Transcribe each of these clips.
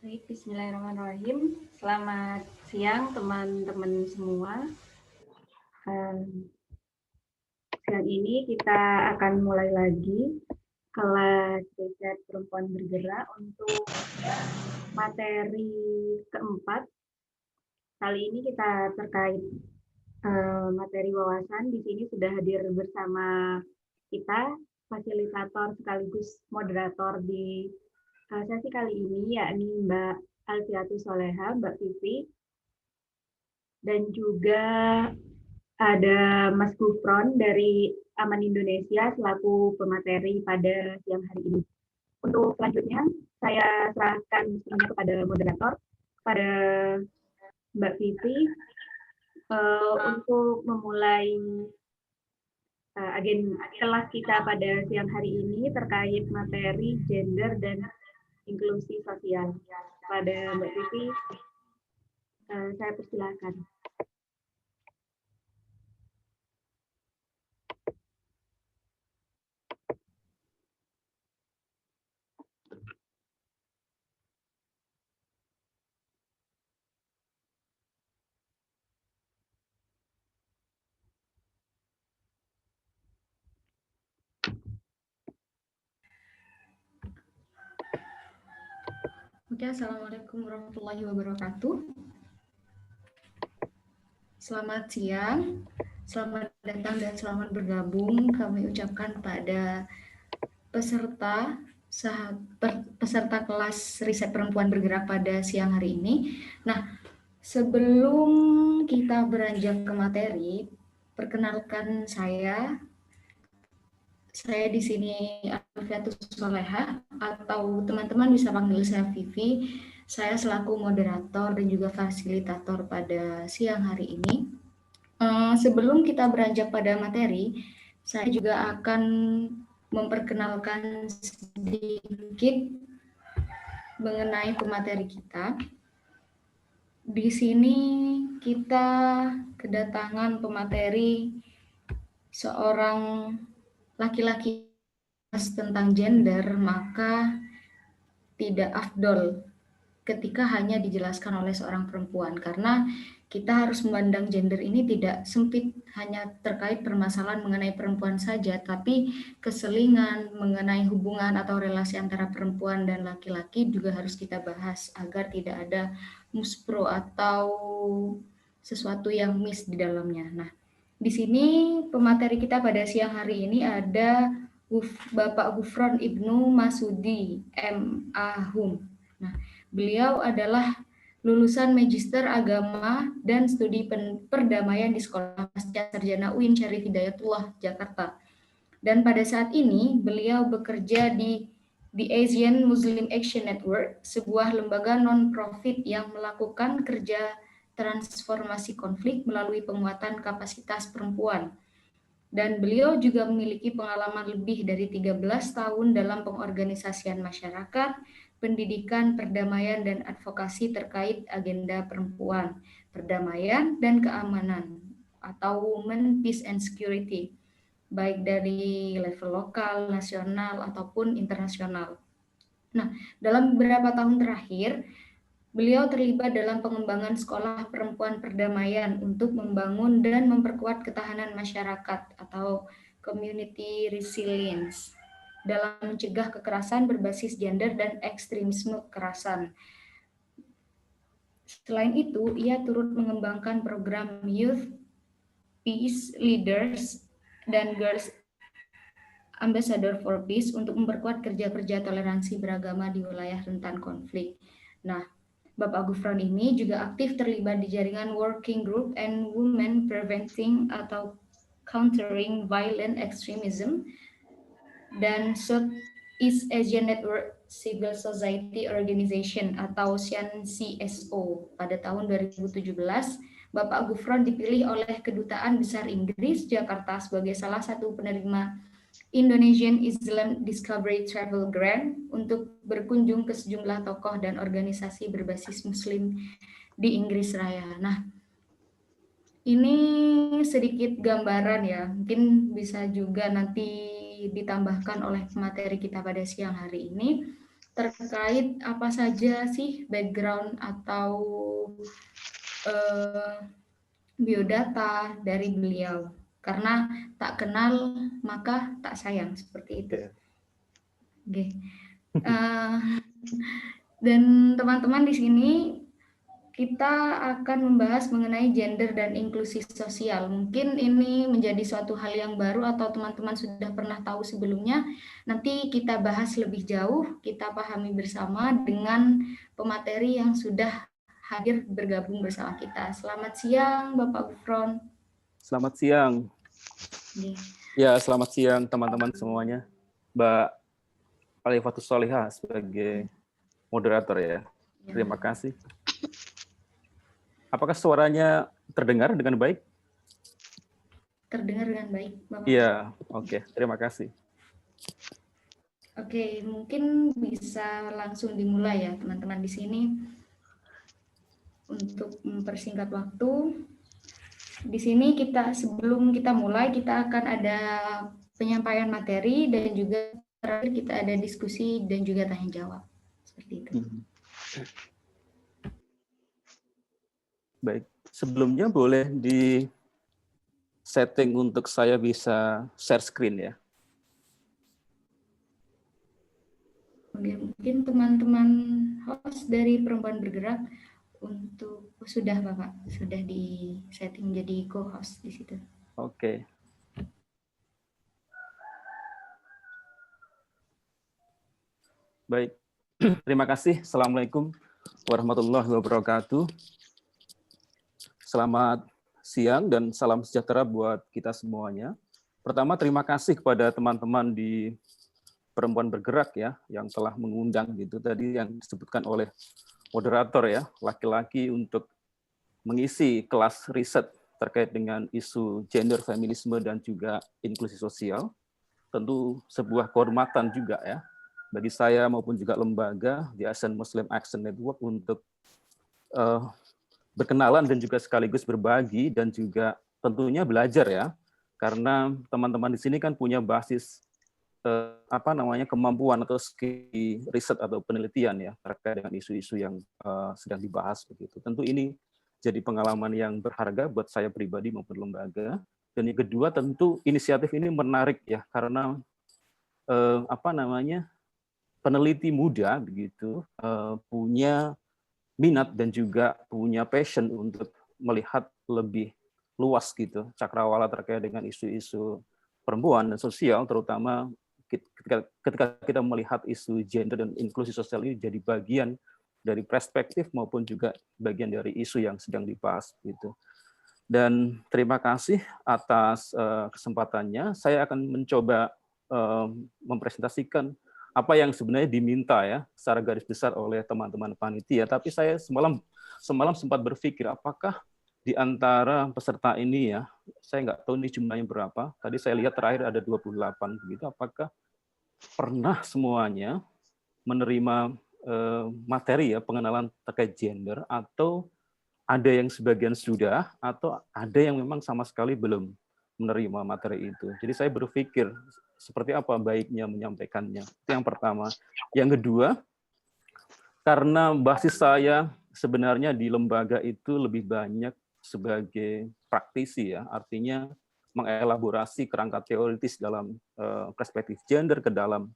Baik, bismillahirrahmanirrahim. Selamat siang teman-teman semua. Siang ini kita akan mulai lagi kelas riset perempuan bergerak untuk materi keempat. Kali ini kita terkait materi wawasan. Di sini sudah hadir bersama kita fasilitator sekaligus moderator di sesi kali ini, yakni Mbak Alfiatus Soleha, Mbak Vivi, dan juga ada Mas Gufron dari Aman Indonesia selaku pemateri pada siang hari ini. Untuk selanjutnya, saya serahkan semuanya kepada moderator, pada Mbak Vivi, untuk memulai agenda kelas kita pada siang hari ini terkait materi gender dan inklusi sosial. Pada Mbak Vivi, saya persilakan. Oke, Assalamualaikum warahmatullahi wabarakatuh. Selamat siang, selamat datang dan selamat bergabung kami ucapkan pada peserta kelas riset perempuan bergerak pada siang hari ini. Nah, sebelum kita beranjak ke materi, perkenalkan saya di sini Alfiatus Soleha, atau teman-teman bisa panggil saya Vivi. Saya selaku moderator dan juga fasilitator pada siang hari ini. Sebelum kita beranjak pada materi, saya juga akan memperkenalkan sedikit mengenai pemateri kita. Di sini kita kedatangan pemateri seorang laki-laki tentang gender, maka tidak afdol ketika hanya dijelaskan oleh seorang perempuan, karena kita harus memandang gender ini tidak sempit hanya terkait permasalahan mengenai perempuan saja, tapi keselingan mengenai hubungan atau relasi antara perempuan dan laki-laki juga harus kita bahas agar tidak ada muspro atau sesuatu yang miss di dalamnya. Nah, di sini pemateri kita pada siang hari ini ada Bapak Gufron Ibnu Masudi M.A.Hum. Nah, beliau adalah lulusan Magister Agama dan Studi Perdamaian di Sekolah Pasca Sarjana UIN Syarif Hidayatullah, Jakarta. Dan pada saat ini beliau bekerja di The Asian Muslim Action Network, sebuah lembaga non-profit yang melakukan kerja transformasi konflik melalui penguatan kapasitas perempuan. Dan beliau juga memiliki pengalaman lebih dari 13 tahun dalam pengorganisasian masyarakat, pendidikan, perdamaian, dan advokasi terkait agenda perempuan, perdamaian, dan keamanan, atau Women, Peace, and Security, baik dari level lokal, nasional, ataupun internasional. Nah, dalam beberapa tahun terakhir, beliau terlibat dalam pengembangan sekolah perempuan perdamaian untuk membangun dan memperkuat ketahanan masyarakat atau community resilience dalam mencegah kekerasan berbasis gender dan ekstremisme kekerasan. Selain itu, ia turut mengembangkan program Youth Peace Leaders dan Girls Ambassador for Peace untuk memperkuat kerja-kerja toleransi beragama di wilayah rentan konflik. Nah, Bapak Gufron ini juga aktif terlibat di jaringan Working Group and Women Preventing atau Countering Violent Extremism dan Southeast Asian Network Civil Society Organization atau CSO. Pada tahun 2017, Bapak Gufron dipilih oleh Kedutaan Besar Inggris Jakarta sebagai salah satu penerima Indonesian Islam Discovery Travel Grant untuk berkunjung ke sejumlah tokoh dan organisasi berbasis Muslim di Inggris Raya. Nah, ini sedikit gambaran ya, mungkin bisa juga nanti ditambahkan oleh materi kita pada siang hari ini. terkait apa saja sih background atau biodata dari beliau. Karena tak kenal maka tak sayang, seperti itu. Oke. Dan teman-teman di sini kita akan membahas mengenai gender dan inklusi sosial. Mungkin ini menjadi suatu hal yang baru atau teman-teman sudah pernah tahu sebelumnya. Nanti kita bahas lebih jauh, kita pahami bersama dengan pemateri yang sudah hadir bergabung bersama kita. Selamat siang, Bapak Gufron. Selamat siang. Ya, selamat siang teman-teman semuanya. Mbak Alifatus Solihah sebagai moderator ya. Terima kasih. Apakah suaranya terdengar dengan baik? Terdengar dengan baik, Bapak. Iya, oke. Terima kasih. Oke, mungkin bisa langsung dimulai ya teman-teman di sini. Untuk mempersingkat waktu, di sini sebelum kita mulai, kita akan ada penyampaian materi dan juga terakhir kita ada diskusi dan juga tanya jawab. Seperti itu. Baik, sebelumnya boleh di setting untuk saya bisa share screen ya. Mungkin teman-teman host dari Perempuan Bergerak sudah Bapak, sudah di setting jadi co-host di situ. Oke. Baik, terima kasih. Assalamualaikum warahmatullahi wabarakatuh. Selamat siang dan salam sejahtera buat kita semuanya. Pertama, terima kasih kepada teman-teman di Perempuan Bergerak ya, yang telah mengundang gitu tadi yang disebutkan oleh moderator ya, laki-laki untuk mengisi kelas riset terkait dengan isu gender, feminisme, dan juga inklusi sosial. Tentu sebuah kehormatan juga ya, bagi saya maupun juga lembaga di ASEAN Muslim Action Network untuk berkenalan dan juga sekaligus berbagi dan juga tentunya belajar ya, karena teman-teman di sini kan punya basis kemampuan atau skill riset atau penelitian ya terkait dengan isu-isu yang sedang dibahas begitu. Tentu ini jadi pengalaman yang berharga buat saya pribadi maupun lembaga. Dan yang kedua tentu inisiatif ini menarik ya karena peneliti muda begitu punya minat dan juga punya passion untuk melihat lebih luas gitu cakrawala terkait dengan isu-isu perempuan dan sosial, terutama ketika kita melihat isu gender dan inklusi sosial ini jadi bagian dari perspektif maupun juga bagian dari isu yang sedang dibahas gitu. Dan terima kasih atas kesempatannya. Saya akan mencoba mempresentasikan apa yang sebenarnya diminta ya secara garis besar oleh teman-teman panitia. Tapi saya semalam sempat berpikir apakah di antara peserta ini ya, saya nggak tahu ini jumlahnya berapa. Tadi saya lihat terakhir ada 28 begitu. Apakah pernah semuanya menerima materi ya pengenalan terkait gender, atau ada yang sebagian sudah, atau ada yang memang sama sekali belum menerima materi itu. Jadi saya berpikir seperti apa baiknya menyampaikannya. Itu yang pertama. Yang kedua, karena basis saya sebenarnya di lembaga itu lebih banyak sebagai praktisi ya, artinya mengelaborasi kerangka teoritis dalam perspektif gender ke dalam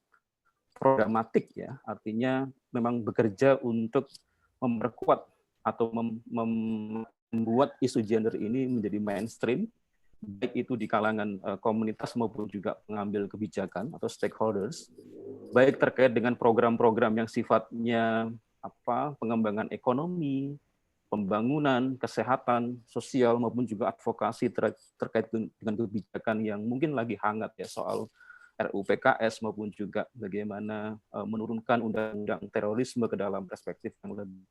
programatik ya, artinya memang bekerja untuk memperkuat atau membuat isu gender ini menjadi mainstream, baik itu di kalangan komunitas maupun juga pengambil kebijakan atau stakeholders, baik terkait dengan program-program yang sifatnya pengembangan ekonomi, pembangunan, kesehatan, sosial, maupun juga advokasi terkait dengan kebijakan yang mungkin lagi hangat ya, soal RUU PKS maupun juga bagaimana menurunkan undang-undang terorisme ke dalam perspektif yang lebih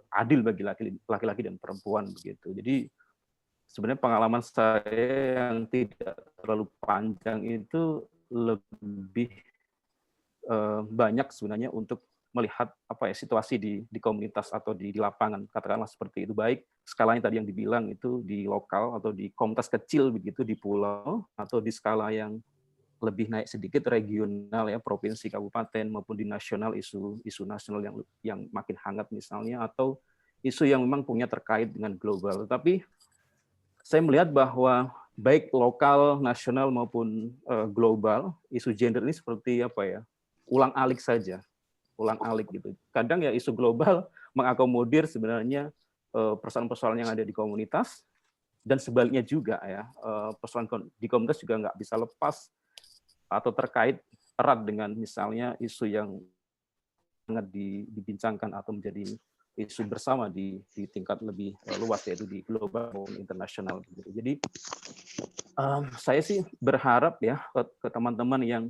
adil bagi laki-laki dan perempuan begitu. Jadi sebenarnya pengalaman saya yang tidak terlalu panjang itu lebih banyak sebenarnya untuk melihat situasi di komunitas atau di lapangan, katakanlah seperti itu, baik skalanya tadi yang dibilang itu di lokal atau di komunitas kecil begitu di pulau, atau di skala yang lebih naik sedikit regional ya, provinsi, kabupaten maupun di nasional, isu nasional yang makin hangat misalnya, atau isu yang memang punya terkait dengan global. Tapi saya melihat bahwa baik lokal, nasional maupun global, isu gender ini seperti apa ya, ulang-alik saja, ulang-alik gitu. Kadang ya isu global mengakomodir sebenarnya persoalan-persoalan yang ada di komunitas, dan sebaliknya juga ya, persoalan di komunitas juga nggak bisa lepas atau terkait erat dengan misalnya isu yang sangat dibincangkan atau menjadi isu bersama di tingkat lebih luas, yaitu di global maupun internasional. Jadi saya sih berharap ya ke teman-teman yang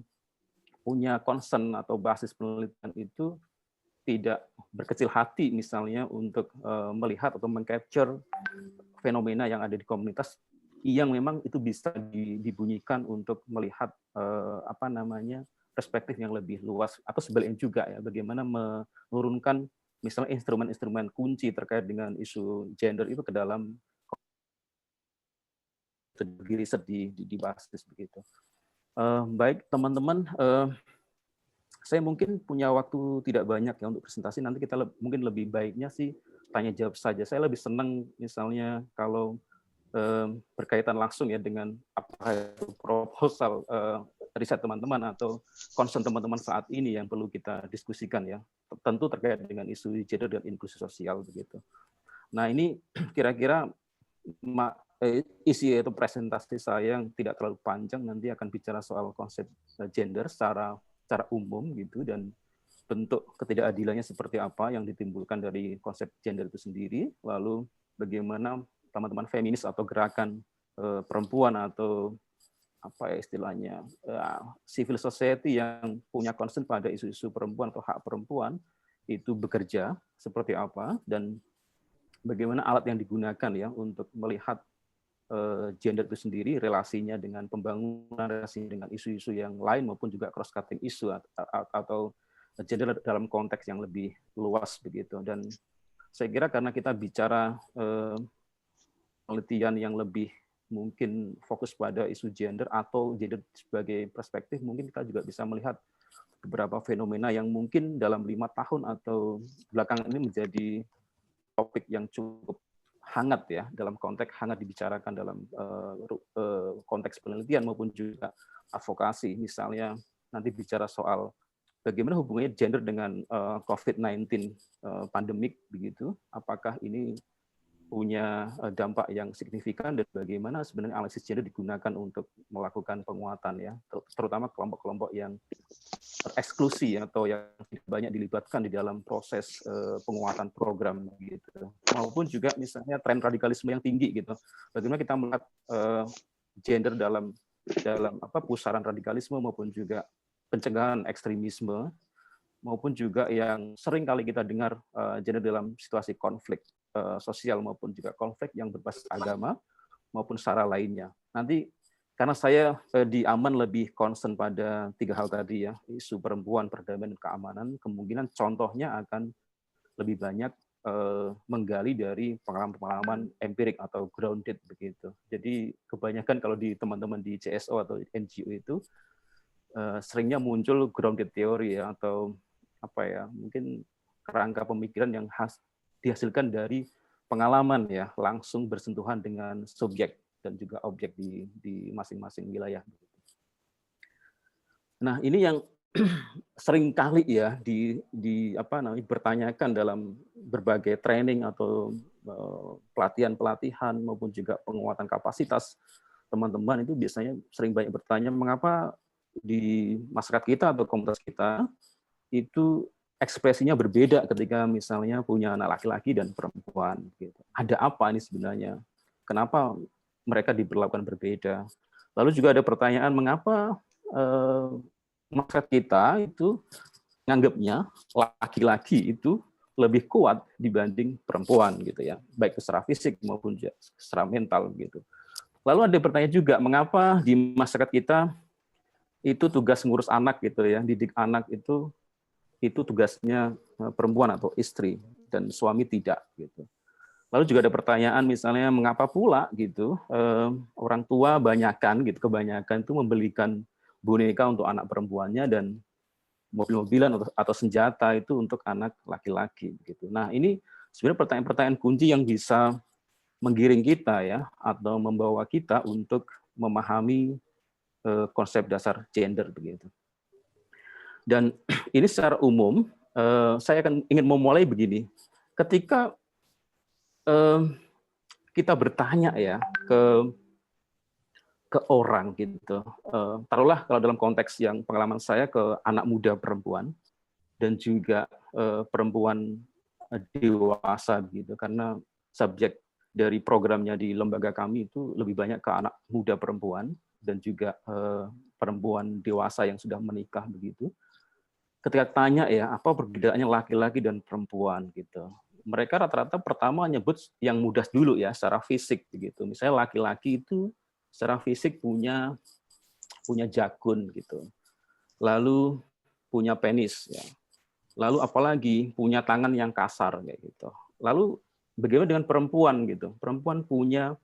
punya concern atau basis penelitian itu tidak berkecil hati misalnya untuk melihat atau mengcapture fenomena yang ada di komunitas yang memang itu bisa dibunyikan untuk melihat perspektif yang lebih luas, atau sebaliknya juga ya, bagaimana menurunkan misalnya instrumen-instrumen kunci terkait dengan isu gender itu ke dalam riset di basis begitu. Baik teman-teman, saya mungkin punya waktu tidak banyak ya untuk presentasi. Nanti kita mungkin lebih baiknya sih tanya jawab saja. Saya lebih senang misalnya kalau berkaitan langsung ya dengan apa itu proposal riset teman-teman atau concern teman-teman saat ini yang perlu kita diskusikan ya. Tentu terkait dengan isu gender dan inklusi sosial begitu. Nah ini kira-kira isi itu presentasi saya yang tidak terlalu panjang, nanti akan bicara soal konsep gender secara umum gitu, dan bentuk ketidakadilannya seperti apa yang ditimbulkan dari konsep gender itu sendiri, lalu bagaimana teman-teman feminis atau gerakan perempuan atau apa ya istilahnya civil society yang punya concern pada isu-isu perempuan atau hak perempuan itu bekerja seperti apa, dan bagaimana alat yang digunakan ya untuk melihat gender itu sendiri, relasinya dengan pembangunan, relasinya dengan isu-isu yang lain maupun juga cross-cutting isu atau gender dalam konteks yang lebih luas begitu. Dan saya kira karena kita bicara penelitian yang lebih mungkin fokus pada isu gender atau gender sebagai perspektif, mungkin kita juga bisa melihat beberapa fenomena yang mungkin dalam 5 tahun atau belakangan ini menjadi topik yang cukup hangat ya, dalam konteks hangat dibicarakan dalam konteks penelitian maupun juga advokasi. Misalnya nanti bicara soal bagaimana hubungannya gender dengan COVID-19 pandemik begitu, apakah ini punya dampak yang signifikan, dan bagaimana sebenarnya analisis gender digunakan untuk melakukan penguatan ya, terutama kelompok-kelompok yang tereksklusi atau yang banyak dilibatkan di dalam proses penguatan program gitu, maupun juga misalnya tren radikalisme yang tinggi gitu. Bagaimana kita melihat gender dalam pusaran radikalisme maupun juga pencegahan ekstremisme, maupun juga yang sering kali kita dengar gender dalam situasi konflik sosial maupun juga konflik yang berbasis agama maupun sara lainnya. Nanti karena saya di Aman lebih concern pada 3 hal tadi ya, isu perempuan, perdamaian, dan keamanan, kemungkinan contohnya akan lebih banyak menggali dari pengalaman-pengalaman empirik atau grounded begitu. Jadi kebanyakan kalau di teman-teman di CSO atau NGO itu seringnya muncul grounded theory ya, atau apa ya, mungkin kerangka pemikiran yang dihasilkan dari pengalaman ya, langsung bersentuhan dengan subjek dan juga objek di masing-masing wilayah. Nah, ini yang sering kali ya dipertanyakan dalam berbagai training atau pelatihan-pelatihan maupun juga penguatan kapasitas teman-teman, itu biasanya sering banyak bertanya mengapa di masyarakat kita atau komunitas kita itu ekspresinya berbeda ketika misalnya punya anak laki-laki dan perempuan gitu. Ada apa ini sebenarnya? Kenapa mereka diperlakukan berbeda? Lalu juga ada pertanyaan mengapa masyarakat kita itu nganggapnya laki-laki itu lebih kuat dibanding perempuan gitu ya, baik secara fisik maupun secara mental gitu. Lalu ada pertanyaan juga mengapa di masyarakat kita itu tugas ngurus anak gitu ya, didik anak itu tugasnya perempuan atau istri dan suami tidak gitu. Lalu juga ada pertanyaan misalnya mengapa pula gitu orang tua kebanyakan itu memberikan boneka untuk anak perempuannya dan mobil-mobilan atau senjata itu untuk anak laki-laki gitu. Nah, ini sebenarnya pertanyaan-pertanyaan kunci yang bisa menggiring kita ya atau membawa kita untuk memahami konsep dasar gender begitu. Dan ini secara umum saya akan ingin memulai begini. Ketika kita bertanya ya ke orang gitu, taruhlah kalau dalam konteks yang pengalaman saya ke anak muda perempuan dan juga perempuan dewasa gitu, karena subjek dari programnya di lembaga kami itu lebih banyak ke anak muda perempuan dan juga perempuan dewasa yang sudah menikah begitu. Ketika tanya ya apa perbedaannya laki-laki dan perempuan gitu, mereka rata-rata pertama nyebut yang mudah dulu ya secara fisik begitu. Misalnya laki-laki itu secara fisik punya jakun gitu, lalu punya penis ya, lalu apalagi punya tangan yang kasar kayak gitu. Lalu bagaimana dengan perempuan gitu? Perempuan punya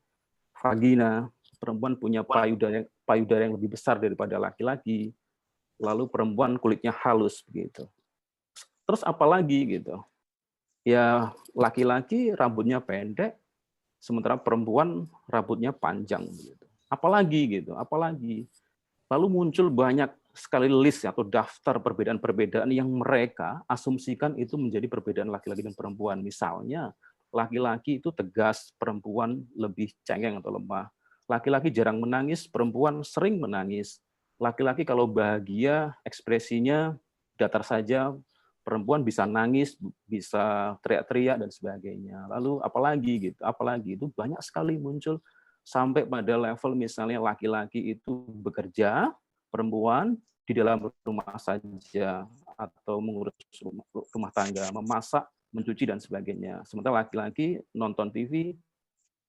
vagina, perempuan punya payudara yang lebih besar daripada laki-laki, lalu perempuan kulitnya halus begitu. Terus apalagi gitu? Ya laki-laki rambutnya pendek, sementara perempuan rambutnya panjang begitu. Apalagi gitu, apalagi. Lalu muncul banyak sekali list atau daftar perbedaan-perbedaan yang mereka asumsikan itu menjadi perbedaan laki-laki dan perempuan. Misalnya, laki-laki itu tegas, perempuan lebih cengeng atau lemah. Laki-laki jarang menangis, perempuan sering menangis. Laki-laki kalau bahagia, ekspresinya datar saja, perempuan bisa nangis, bisa teriak-teriak, dan sebagainya. Lalu apalagi gitu, apalagi itu banyak sekali muncul sampai pada level misalnya laki-laki itu bekerja, perempuan di dalam rumah saja atau mengurus rumah tangga, memasak, mencuci dan sebagainya. Sementara laki-laki nonton TV,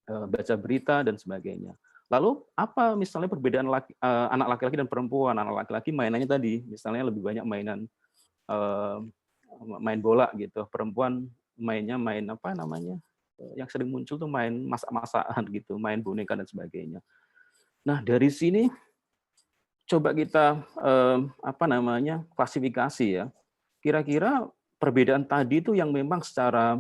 baca berita dan sebagainya. Lalu apa misalnya perbedaan anak laki-laki dan perempuan? Anak laki-laki mainannya tadi, misalnya lebih banyak mainan main bola gitu. Perempuan mainnya main apa namanya? Yang sering muncul tuh main masak-masakan gitu, main boneka dan sebagainya. Nah, dari sini coba kita apa namanya? Klasifikasi ya. Kira-kira perbedaan tadi itu yang memang secara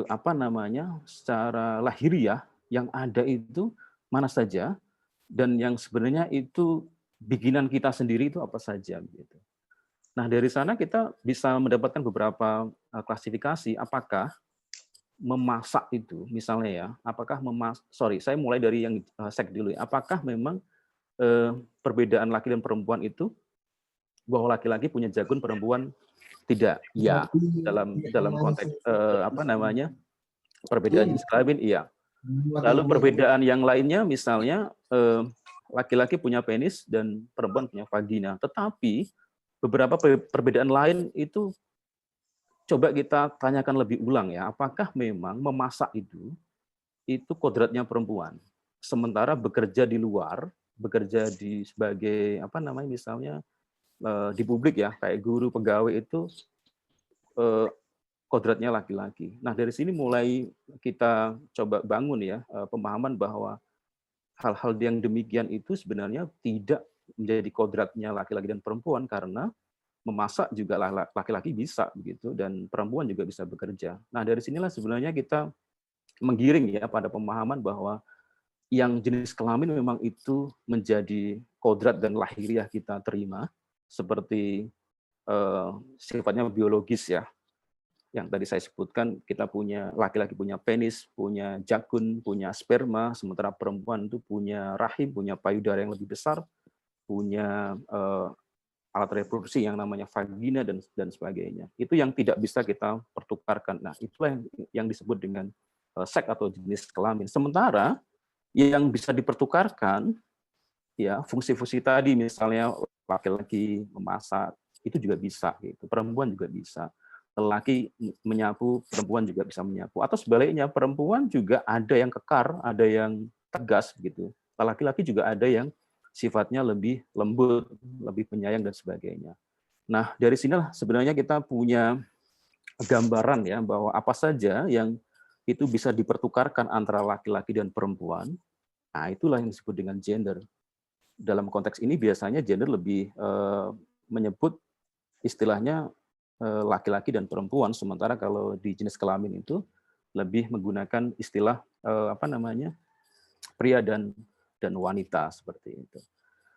apa namanya? Secara lahiriah yang ada itu mana saja dan yang sebenarnya itu bikinan kita sendiri itu apa saja gitu. Nah, dari sana kita bisa mendapatkan beberapa klasifikasi apakah memasak itu misalnya ya, apakah saya mulai dari yang seks dulu ya. Apakah memang perbedaan laki dan perempuan itu bahwa laki-laki punya jakun, perempuan tidak? Ya, dalam konteks apa namanya? Perbedaan jenis kelamin iya. Lalu perbedaan yang lainnya misalnya laki-laki punya penis dan perempuan punya vagina. Tetapi beberapa perbedaan lain itu coba kita tanyakan lebih ulang ya, apakah memang memasak itu kodratnya perempuan, sementara bekerja di luar, bekerja di sebagai apa namanya misalnya di publik ya, kayak guru, pegawai itu kodratnya laki-laki. Nah dari sini mulai kita coba bangun ya pemahaman bahwa hal-hal yang demikian itu sebenarnya tidak menjadi kodratnya laki-laki dan perempuan karena memasak juga laki-laki bisa begitu dan perempuan juga bisa bekerja. Nah, dari sinilah sebenarnya kita menggiring ya pada pemahaman bahwa yang jenis kelamin memang itu menjadi kodrat dan lahiriah kita terima seperti sifatnya biologis ya. Yang tadi saya sebutkan kita punya laki-laki punya penis, punya jakun, punya sperma, sementara perempuan itu punya rahim, punya payudara yang lebih besar, punya alat reproduksi yang namanya vagina dan sebagainya. Itu yang tidak bisa kita pertukarkan. Nah, itulah yang disebut dengan seks atau jenis kelamin. Sementara yang bisa dipertukarkan ya fungsi-fungsi tadi misalnya laki-laki memasak itu juga bisa gitu. Perempuan juga bisa. Laki menyapu, perempuan juga bisa menyapu. Atau sebaliknya perempuan juga ada yang kekar, ada yang tegas gitu. Laki-laki juga ada yang sifatnya lebih lembut, lebih penyayang dan sebagainya. Nah, dari sinilah sebenarnya kita punya gambaran ya bahwa apa saja yang itu bisa dipertukarkan antara laki-laki dan perempuan. Nah, itulah yang disebut dengan gender. dalam konteks ini biasanya gender lebih menyebut istilahnya laki-laki dan perempuan, sementara kalau di jenis kelamin itu lebih menggunakan istilah pria dan wanita seperti itu.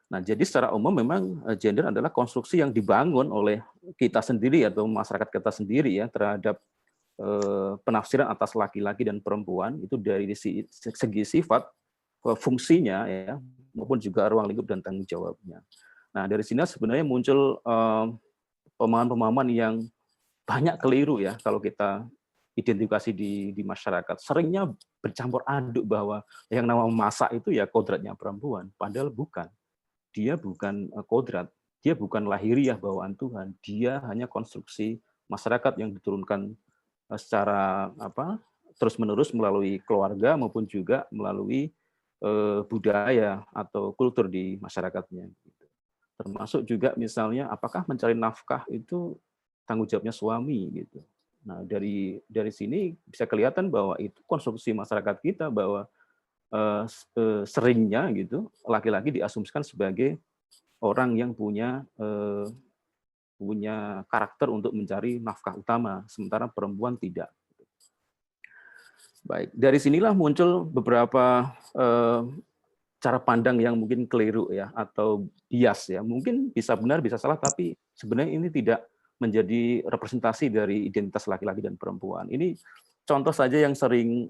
Nah, jadi secara umum memang gender adalah konstruksi yang dibangun oleh kita sendiri atau masyarakat kita sendiri ya terhadap penafsiran atas laki-laki dan perempuan itu dari segi sifat, fungsinya ya, maupun juga ruang lingkup dan tanggung jawabnya. Nah, dari sini sebenarnya muncul pemahaman-pemahaman yang banyak keliru ya kalau kita identifikasi di masyarakat. Seringnya bercampur aduk bahwa yang namanya masak itu ya kodratnya perempuan, padahal bukan. Dia bukan kodrat, dia bukan lahiriah bawaan Tuhan, dia hanya konstruksi masyarakat yang diturunkan secara terus-menerus melalui keluarga maupun juga melalui budaya atau kultur di masyarakatnya. Termasuk juga misalnya apakah mencari nafkah itu tanggung jawabnya suami gitu. Nah, dari sini bisa kelihatan bahwa itu konstruksi masyarakat kita bahwa seringnya gitu laki-laki diasumsikan sebagai orang yang punya karakter untuk mencari nafkah utama, sementara perempuan tidak. Baik, dari sinilah muncul beberapa cara pandang yang mungkin keliru ya atau bias ya. Mungkin bisa benar bisa salah, tapi sebenarnya ini tidak menjadi representasi dari identitas laki-laki dan perempuan. Ini contoh saja yang sering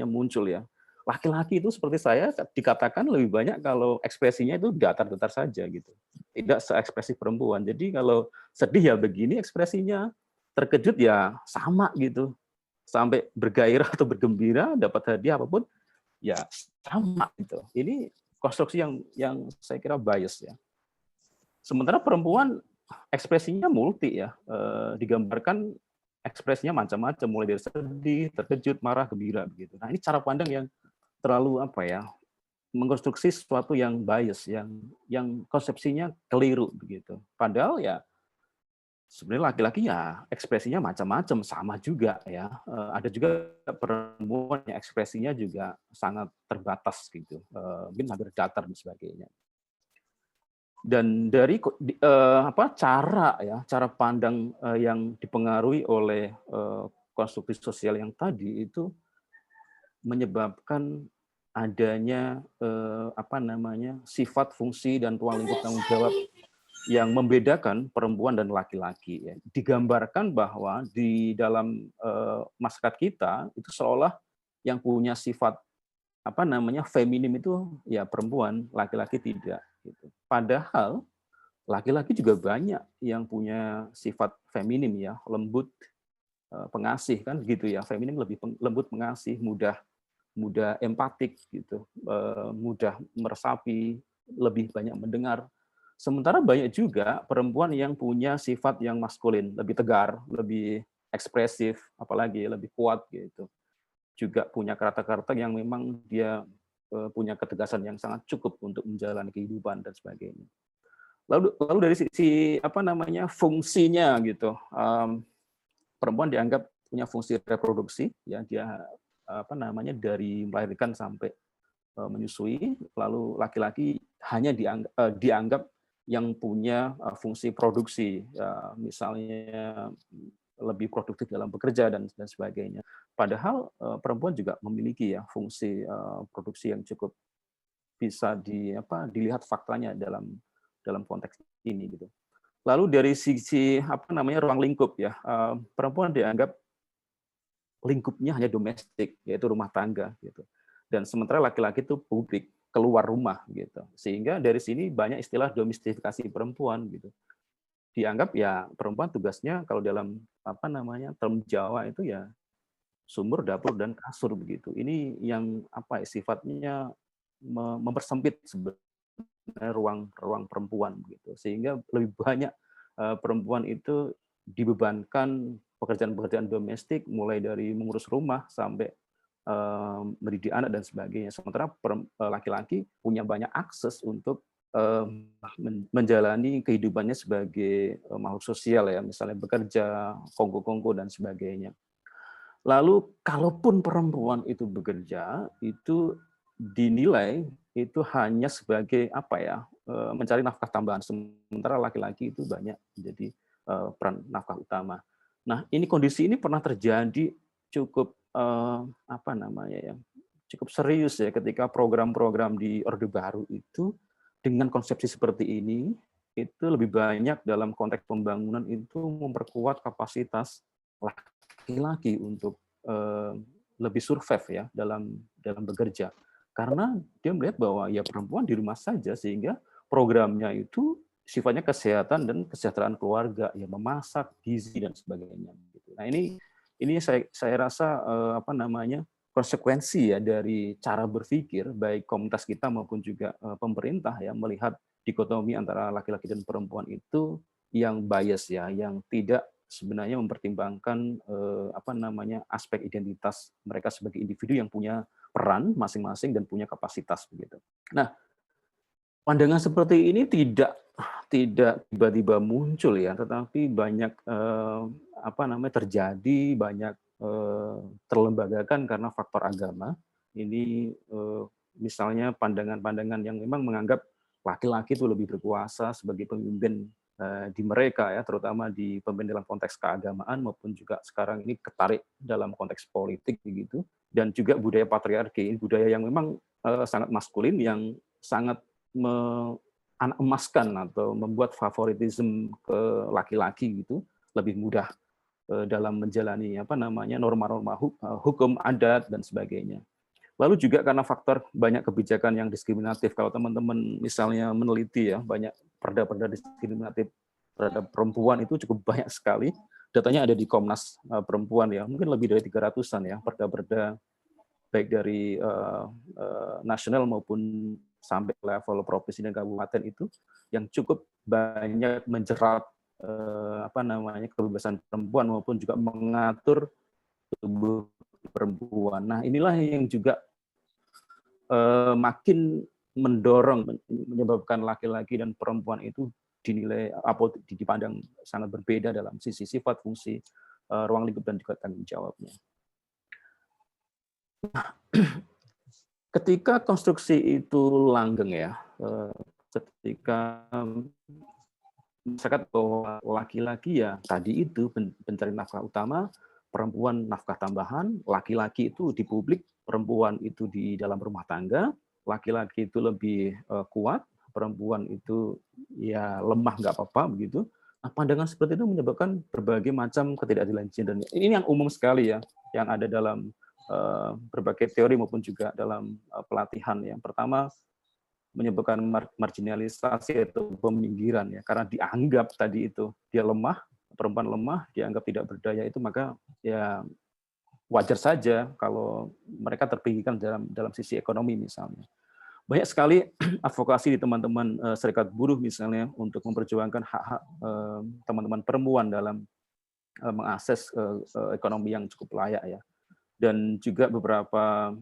muncul ya. Laki-laki itu seperti saya dikatakan lebih banyak kalau ekspresinya itu datar-datar saja gitu. Tidak seekspresif perempuan. Jadi kalau sedih ya begini ekspresinya, terkejut ya sama gitu. Sampai bergairah atau bergembira dapat hadiah apapun ya sama gitu. Ini konstruksi yang saya kira bias ya. Sementara perempuan ekspresinya multi ya, digambarkan ekspresinya macam-macam, mulai dari sedih, terkejut, marah, gembira begitu. Nah, ini cara pandang yang terlalu mengkonstruksi sesuatu yang bias, yang konsepsinya keliru begitu. Padahal ya sebenarnya laki-laki ya ekspresinya macam-macam, sama juga ya. Ada juga perempuan yang ekspresinya juga sangat terbatas gitu, mungkin hampir datar dan sebagainya. Dan dari cara pandang yang dipengaruhi oleh konstruksi sosial yang tadi itu menyebabkan adanya sifat, fungsi dan ruang lingkup tanggung jawab yang membedakan perempuan dan laki-laki. Ya. Digambarkan bahwa di dalam masyarakat kita itu seolah yang punya sifat feminim itu ya perempuan, laki-laki tidak. Gitu. Padahal laki-laki juga banyak yang punya sifat feminim ya, lembut, pengasih kan gitu ya. Feminim lebih lembut, pengasih, mudah empatik gitu, mudah meresapi, lebih banyak mendengar. Sementara banyak juga perempuan yang punya sifat yang maskulin, lebih tegar, lebih ekspresif, apalagi lebih kuat gitu. Juga punya karakter-karakter yang memang dia punya ketegasan yang sangat cukup untuk menjalani kehidupan dan sebagainya. Lalu dari sisi fungsinya gitu, perempuan dianggap punya fungsi reproduksi, ya dia dari melahirkan sampai menyusui, lalu laki-laki hanya dianggap yang punya fungsi produksi, ya, misalnya lebih produktif dalam bekerja dan sebagainya. Padahal perempuan juga memiliki ya fungsi produksi yang cukup bisa dilihat faktanya dalam konteks ini gitu. Lalu dari sisi ruang lingkup ya, perempuan dianggap lingkupnya hanya domestik, yaitu rumah tangga gitu. Dan sementara laki-laki itu publik, keluar rumah gitu. Sehingga dari sini banyak istilah domestifikasi perempuan gitu. Dianggap ya perempuan tugasnya kalau dalam term Jawa itu ya sumur, dapur dan kasur begitu. Ini yang sifatnya mempersempit sebenarnya ruang perempuan begitu. Sehingga lebih banyak perempuan itu dibebankan pekerjaan-pekerjaan domestik mulai dari mengurus rumah sampai mendidik anak dan sebagainya. Sementara laki-laki punya banyak akses untuk menjalani kehidupannya sebagai makhluk sosial ya, misalnya bekerja, kongko-kongko dan sebagainya. Lalu kalaupun perempuan itu bekerja, itu dinilai itu hanya sebagai apa ya, mencari nafkah tambahan, sementara laki-laki itu banyak menjadi peran nafkah utama. Nah, kondisi ini pernah terjadi cukup apa namanya ya, cukup serius ya ketika program-program di Orde Baru itu dengan konsepsi seperti ini itu lebih banyak dalam konteks pembangunan itu memperkuat kapasitas laki-laki untuk lebih survive ya dalam bekerja. Karena dia melihat bahwa ya perempuan di rumah saja, sehingga programnya itu sifatnya kesehatan dan kesejahteraan keluarga, ya memasak, gizi dan sebagainya. Nah ini saya rasa apa namanya konsekuensi ya dari cara berpikir baik komunitas kita maupun juga pemerintah ya melihat dikotomi antara laki-laki dan perempuan itu yang bias ya, yang tidak sebenarnya mempertimbangkan apa namanya aspek identitas mereka sebagai individu yang punya peran masing-masing dan punya kapasitas begitu. Nah, pandangan seperti ini tidak tiba-tiba muncul ya, tetapi banyak apa namanya terjadi, banyak terlembagakan karena faktor agama. Ini misalnya pandangan-pandangan yang memang menganggap laki-laki itu lebih berkuasa sebagai pemimpin di mereka ya, terutama di pemimpin dalam konteks keagamaan maupun juga sekarang ini ketarik dalam konteks politik begitu, dan juga budaya patriarki, budaya yang memang sangat maskulin yang sangat anak emaskan atau membuat favoritisme ke laki-laki gitu lebih mudah dalam menjalani apa namanya norma-norma hukum adat dan sebagainya. Lalu juga karena faktor banyak kebijakan yang diskriminatif. Kalau teman-teman misalnya meneliti ya, banyak perda-perda diskriminatif terhadap perempuan itu cukup banyak sekali. Datanya ada di Komnas Perempuan ya, mungkin lebih dari 300-an ya perda-perda baik dari nasional maupun sampai level provinsi dan kabupaten itu yang cukup banyak menjerat apa namanya kebebasan perempuan maupun juga mengatur tubuh perempuan. Nah, inilah yang juga makin mendorong menyebabkan laki-laki dan perempuan itu dinilai atau dipandang sangat berbeda dalam sisi sifat, fungsi, ruang lingkup dan juga tanggung jawabnya. Ketika konstruksi itu langgeng ya, ketika masyarakat bahwa laki-laki ya tadi itu pencari nafkah utama, perempuan nafkah tambahan, laki-laki itu di publik, perempuan itu di dalam rumah tangga, laki-laki itu lebih kuat, perempuan itu ya lemah nggak apa-apa begitu. Nah, pandangan seperti itu menyebabkan berbagai macam ketidakadilan gender. Ini yang umum sekali ya, yang ada dalam berbagai teori maupun juga dalam pelatihan. Yang pertama menyebabkan marginalisasi atau peminggiran ya, karena dianggap tadi itu dia lemah, perempuan lemah, dianggap tidak berdaya itu, maka ya wajar saja kalau mereka terpinggirkan dalam sisi ekonomi misalnya. Banyak sekali advokasi di teman-teman serikat buruh misalnya untuk memperjuangkan hak-hak teman-teman perempuan dalam mengakses ekonomi yang cukup layak ya. Dan juga beberapa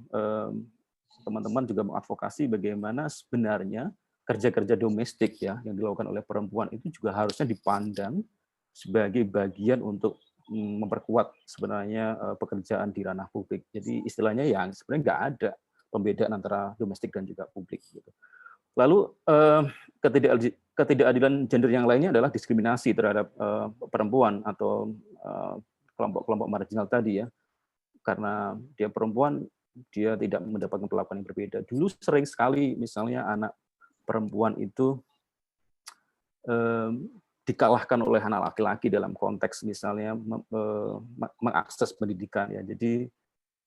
teman-teman juga mengadvokasi bagaimana sebenarnya kerja-kerja domestik ya yang dilakukan oleh perempuan itu juga harusnya dipandang sebagai bagian untuk memperkuat sebenarnya pekerjaan di ranah publik. Jadi istilahnya yang sebenarnya nggak ada pembedaan antara domestik dan juga publik. Gitu. Lalu ketidakadilan gender yang lainnya adalah diskriminasi terhadap perempuan atau kelompok-kelompok marginal tadi ya. Karena dia perempuan, dia tidak mendapatkan perlakuan yang berbeda. Dulu sering sekali misalnya anak perempuan itu dikalahkan oleh anak laki-laki dalam konteks misalnya mengakses pendidikan ya. Jadi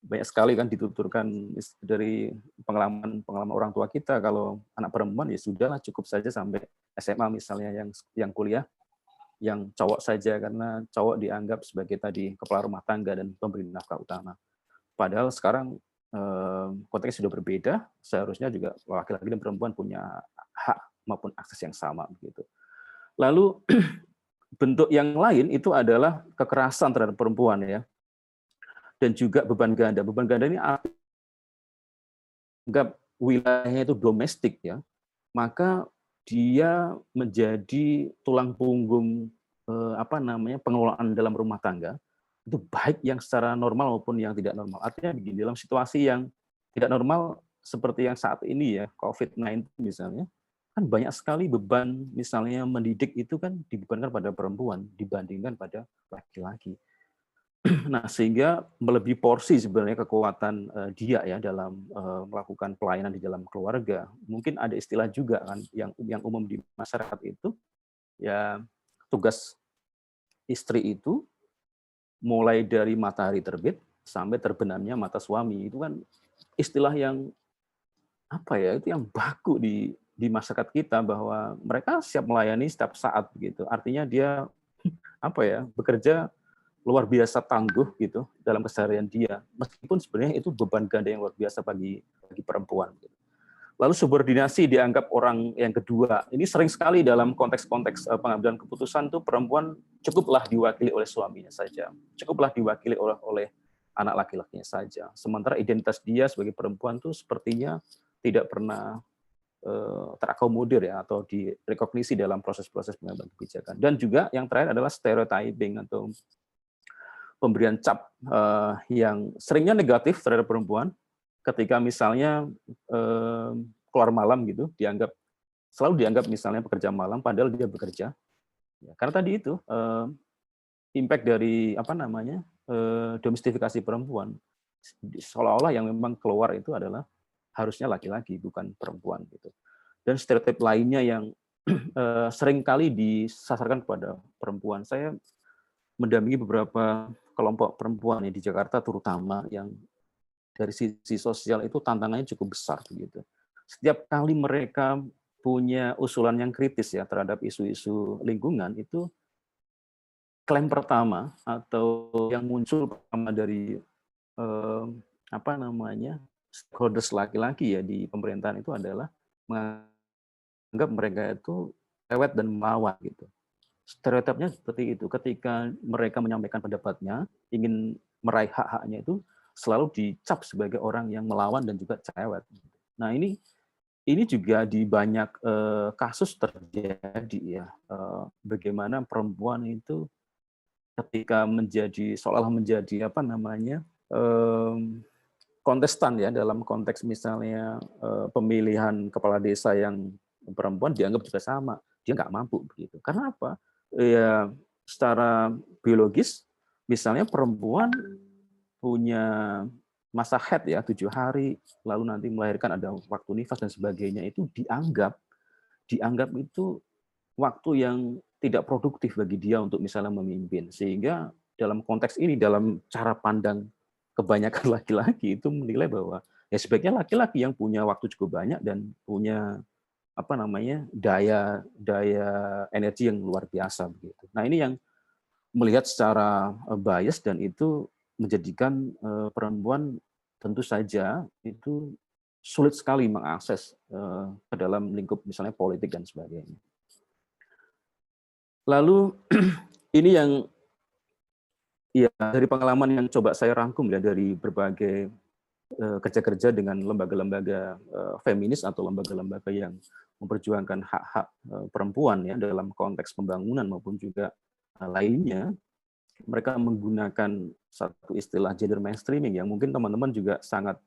banyak sekali kan dituturkan dari pengalaman orang tua kita, kalau anak perempuan ya sudahlah cukup saja sampai SMA misalnya, yang kuliah yang cowok saja, karena cowok dianggap sebagai tadi kepala rumah tangga dan pemberi nafkah utama. Padahal sekarang konteksnya sudah berbeda, seharusnya juga laki-laki dan perempuan punya hak maupun akses yang sama begitu. Lalu bentuk yang lain itu adalah kekerasan terhadap perempuan ya. Dan juga beban ganda. Beban ganda ini anggap wilayahnya itu domestik ya. Maka dia menjadi tulang punggung apa namanya pengelolaan dalam rumah tangga, itu baik yang secara normal maupun yang tidak normal. Artinya begini, dalam situasi yang tidak normal seperti yang saat ini ya, COVID-19 misalnya, kan banyak sekali beban misalnya mendidik itu kan dibebankan pada perempuan dibandingkan pada laki-laki. Nah, sehingga melebihi porsi sebenarnya kekuatan dia ya dalam melakukan pelayanan di dalam keluarga. Mungkin ada istilah juga kan yang umum di masyarakat itu ya, tugas istri itu mulai dari matahari terbit sampai terbenamnya mata suami. Itu kan istilah yang apa ya, itu yang baku di masyarakat kita, bahwa mereka siap melayani setiap saat begitu. Artinya dia apa ya, bekerja luar biasa tangguh gitu dalam keseharian dia, meskipun sebenarnya itu beban ganda yang luar biasa bagi perempuan. Lalu subordinasi dianggap orang yang kedua. Ini sering sekali dalam konteks-konteks pengambilan keputusan tuh perempuan cukuplah diwakili oleh suaminya saja, cukuplah diwakili oleh anak laki-lakinya saja. Sementara identitas dia sebagai perempuan tuh sepertinya tidak pernah terakomodir ya, atau direkognisi dalam proses-proses pengambilan kebijakan. Dan juga yang terakhir adalah stereotyping atau pemberian cap yang seringnya negatif terhadap perempuan, ketika misalnya keluar malam gitu, selalu dianggap misalnya pekerja malam, padahal dia bekerja. Ya, karena tadi itu impact dari domestifikasi perempuan, seolah-olah yang memang keluar itu adalah harusnya laki-laki, bukan perempuan gitu. Dan stereotip lainnya yang sering kali disasarkan kepada perempuan. Saya mendampingi beberapa kelompok perempuan di Jakarta terutama yang dari sisi sosial itu tantangannya cukup besar begitu. Setiap kali mereka punya usulan yang kritis ya terhadap isu-isu lingkungan, itu klaim pertama atau yang muncul pertama dari stakeholders laki-laki ya di pemerintahan itu adalah menganggap mereka itu lewat dan melawan gitu. Stereotipnya seperti itu. Ketika mereka menyampaikan pendapatnya, ingin meraih hak-haknya, itu selalu dicap sebagai orang yang melawan dan juga cerewet. Nah, ini juga di banyak kasus terjadi ya. Bagaimana perempuan itu ketika seolah menjadi kontestan ya dalam konteks misalnya pemilihan kepala desa yang perempuan, dianggap juga sama, dia nggak mampu begitu. Karena apa? Ya, secara biologis, misalnya perempuan punya masa haid ya 7 hari, lalu nanti melahirkan ada waktu nifas dan sebagainya, itu dianggap itu waktu yang tidak produktif bagi dia untuk misalnya memimpin. Sehingga dalam konteks ini, dalam cara pandang kebanyakan laki-laki itu menilai bahwa ya sebaiknya laki-laki yang punya waktu cukup banyak dan punya daya energi yang luar biasa begitu. Nah, ini yang melihat secara bias, dan itu menjadikan perempuan tentu saja itu sulit sekali mengakses ke dalam lingkup misalnya politik dan sebagainya. Lalu ini yang ya dari pengalaman yang coba saya rangkum ya dari berbagai kerja-kerja dengan lembaga-lembaga feminis atau lembaga-lembaga yang memperjuangkan hak-hak perempuan ya dalam konteks pembangunan maupun juga lainnya. Mereka menggunakan satu istilah gender mainstreaming yang mungkin teman-teman juga sangat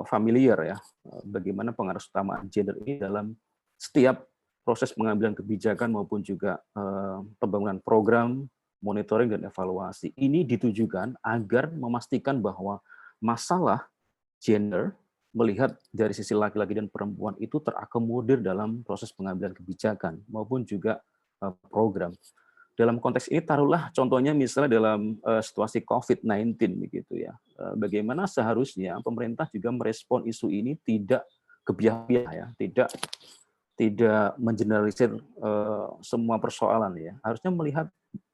familiar ya, bagaimana pengaruh utama gender ini dalam setiap proses pengambilan kebijakan maupun juga pembangunan program, monitoring dan evaluasi. Ini ditujukan agar memastikan bahwa masalah gender melihat dari sisi laki-laki dan perempuan itu terakomodir dalam proses pengambilan kebijakan maupun juga program. Dalam konteks ini taruhlah contohnya misalnya dalam situasi COVID-19 begitu ya. Bagaimana seharusnya pemerintah juga merespon isu ini tidak kebiah-biah ya, tidak mengeneralisir semua persoalan ya. Harusnya melihat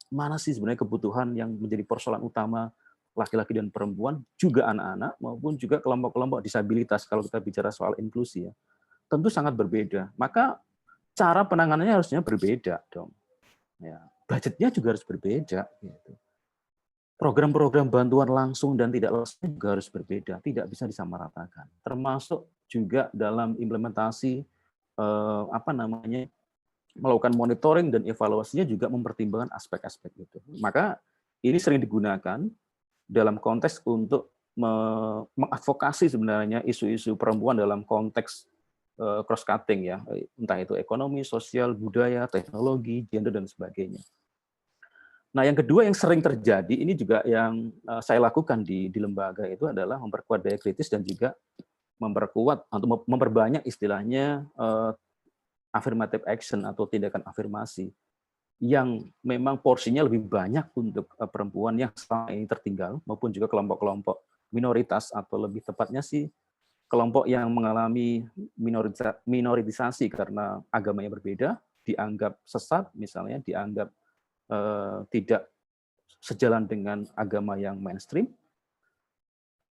mana sih sebenarnya kebutuhan yang menjadi persoalan utama laki-laki dan perempuan, juga anak-anak, maupun juga kelompok-kelompok disabilitas, kalau kita bicara soal inklusi ya, tentu sangat berbeda. Maka cara penanganannya harusnya berbeda dong. Ya, budgetnya juga harus berbeda. Gitu. Program-program bantuan langsung dan tidak langsung juga harus berbeda, tidak bisa disamaratakan. Termasuk juga dalam implementasi melakukan monitoring dan evaluasinya juga mempertimbangkan aspek-aspek itu. Maka ini sering digunakan dalam konteks untuk mengadvokasi sebenarnya isu-isu perempuan dalam konteks cross cutting ya, entah itu ekonomi, sosial, budaya, teknologi, gender dan sebagainya. Nah, yang kedua yang sering terjadi ini juga yang saya lakukan di lembaga itu adalah memperkuat daya kritis dan juga memperkuat atau memperbanyak istilahnya affirmative action atau tindakan afirmasi yang memang porsinya lebih banyak untuk perempuan yang selama ini tertinggal maupun juga kelompok-kelompok minoritas atau lebih tepatnya sih kelompok yang mengalami minoritisasi karena agamanya berbeda, dianggap sesat misalnya, dianggap tidak sejalan dengan agama yang mainstream,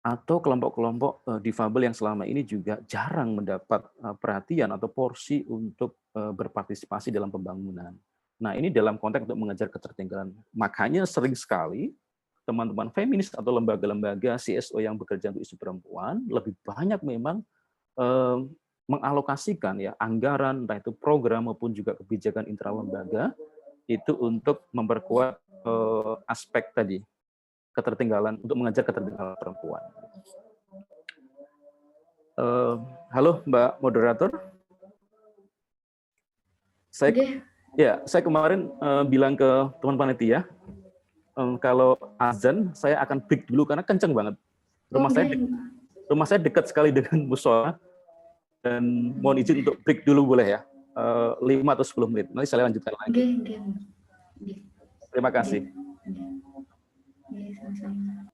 atau kelompok-kelompok difabel yang selama ini juga jarang mendapat perhatian atau porsi untuk berpartisipasi dalam pembangunan. Nah, ini dalam konteks untuk mengejar ketertinggalan. Makanya sering sekali teman-teman feminis atau lembaga-lembaga CSO yang bekerja untuk isu perempuan lebih banyak memang mengalokasikan ya anggaran, entah itu program maupun juga kebijakan internal lembaga itu untuk memperkuat aspek tadi ketertinggalan, untuk mengejar ketertinggalan perempuan. Halo Mbak Moderator, saya kemarin bilang ke teman panitia kalau azan saya akan break dulu karena kenceng banget. Rumah saya dekat sekali dengan musola dan mohon izin untuk break dulu boleh ya, 5 atau 10 menit. Nanti saya lanjutkan lagi. Terima kasih. Sama-sama.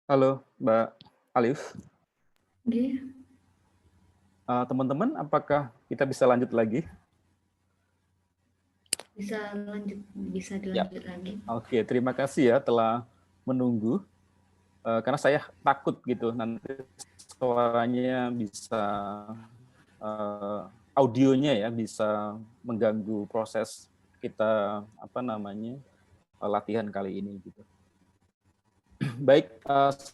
Halo, Mbak Alif. Oke, Teman-teman, apakah kita bisa lanjut lagi? bisa Ya. dilanjut lagi. Oke, terima kasih ya telah menunggu. Karena saya takut gitu nanti suaranya bisa audionya ya bisa mengganggu proses kita latihan kali ini gitu. Baik,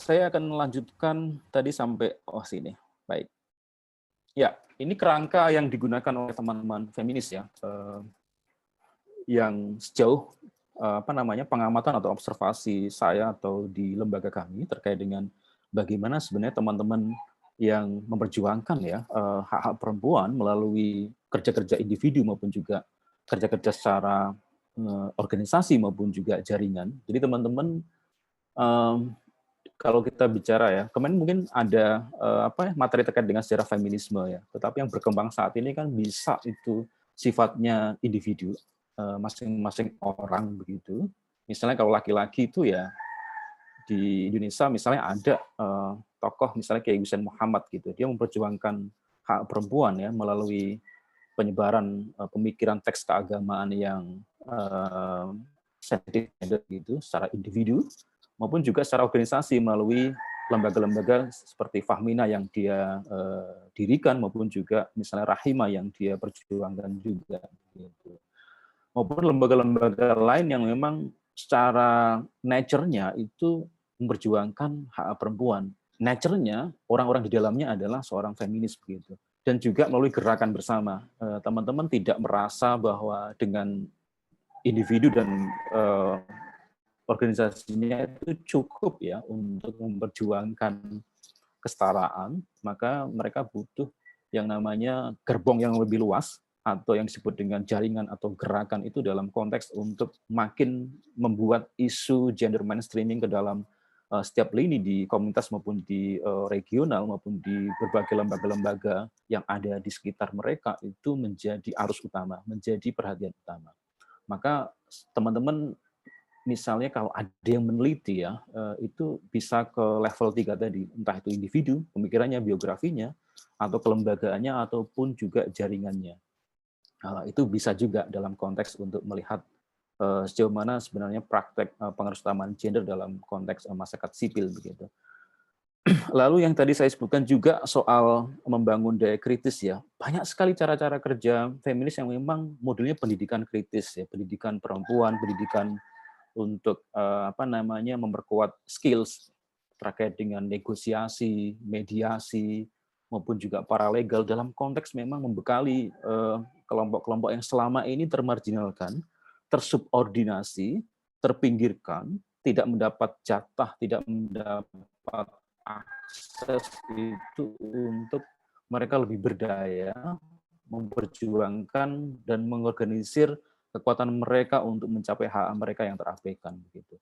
saya akan melanjutkan tadi sampai sini. Baik. Ya, ini kerangka yang digunakan oleh teman-teman feminis ya, yang sejauh pengamatan atau observasi saya atau di lembaga kami terkait dengan bagaimana sebenarnya teman-teman yang memperjuangkan ya hak-hak perempuan melalui kerja-kerja individu maupun juga kerja-kerja secara organisasi maupun juga jaringan. Jadi teman-teman kalau kita bicara ya, kemarin mungkin ada materi terkait dengan sejarah feminisme ya, tetapi yang berkembang saat ini kan bisa itu sifatnya individu, masing-masing orang begitu. Misalnya kalau laki-laki itu ya di Indonesia misalnya ada tokoh misalnya kayak Hussein Muhammad gitu, dia memperjuangkan hak perempuan ya melalui penyebaran pemikiran teks keagamaan yang sensitif gitu secara individu maupun juga secara organisasi melalui lembaga-lembaga seperti Fahmina yang dia dirikan maupun juga misalnya Rahima yang dia perjuangkan juga gitu. Maupun lembaga-lembaga lain yang memang secara nature-nya itu memperjuangkan hak perempuan. Nature-nya orang-orang di dalamnya adalah seorang feminis begitu. Dan juga melalui gerakan bersama. Teman-teman tidak merasa bahwa dengan individu dan organisasinya itu cukup ya untuk memperjuangkan kesetaraan, maka mereka butuh yang namanya gerbong yang lebih luas atau yang disebut dengan jaringan atau gerakan itu dalam konteks untuk makin membuat isu gender mainstreaming ke dalam setiap lini di komunitas maupun di regional maupun di berbagai lembaga-lembaga yang ada di sekitar mereka itu menjadi arus utama, menjadi perhatian utama. Maka teman-teman misalnya kalau ada yang meneliti ya, itu bisa ke level 3 tadi, entah itu individu, pemikirannya, biografinya, atau kelembagaannya, ataupun juga jaringannya. Itu bisa juga dalam konteks untuk melihat sejauh mana sebenarnya praktek pengerusamaan gender dalam konteks masyarakat sipil begitu. Lalu yang tadi saya sebutkan juga soal membangun daya kritis ya, banyak sekali cara-cara kerja feminis yang memang modelnya pendidikan kritis ya, pendidikan perempuan, pendidikan untuk memperkuat skills terkait dengan negosiasi, mediasi, maupun juga paralegal dalam konteks memang membekali kelompok-kelompok yang selama ini termarginalkan, tersubordinasi, terpinggirkan, tidak mendapat jatah, tidak mendapat akses itu untuk mereka lebih berdaya, memperjuangkan dan mengorganisir kekuatan mereka untuk mencapai hak mereka yang terabaikan begitu.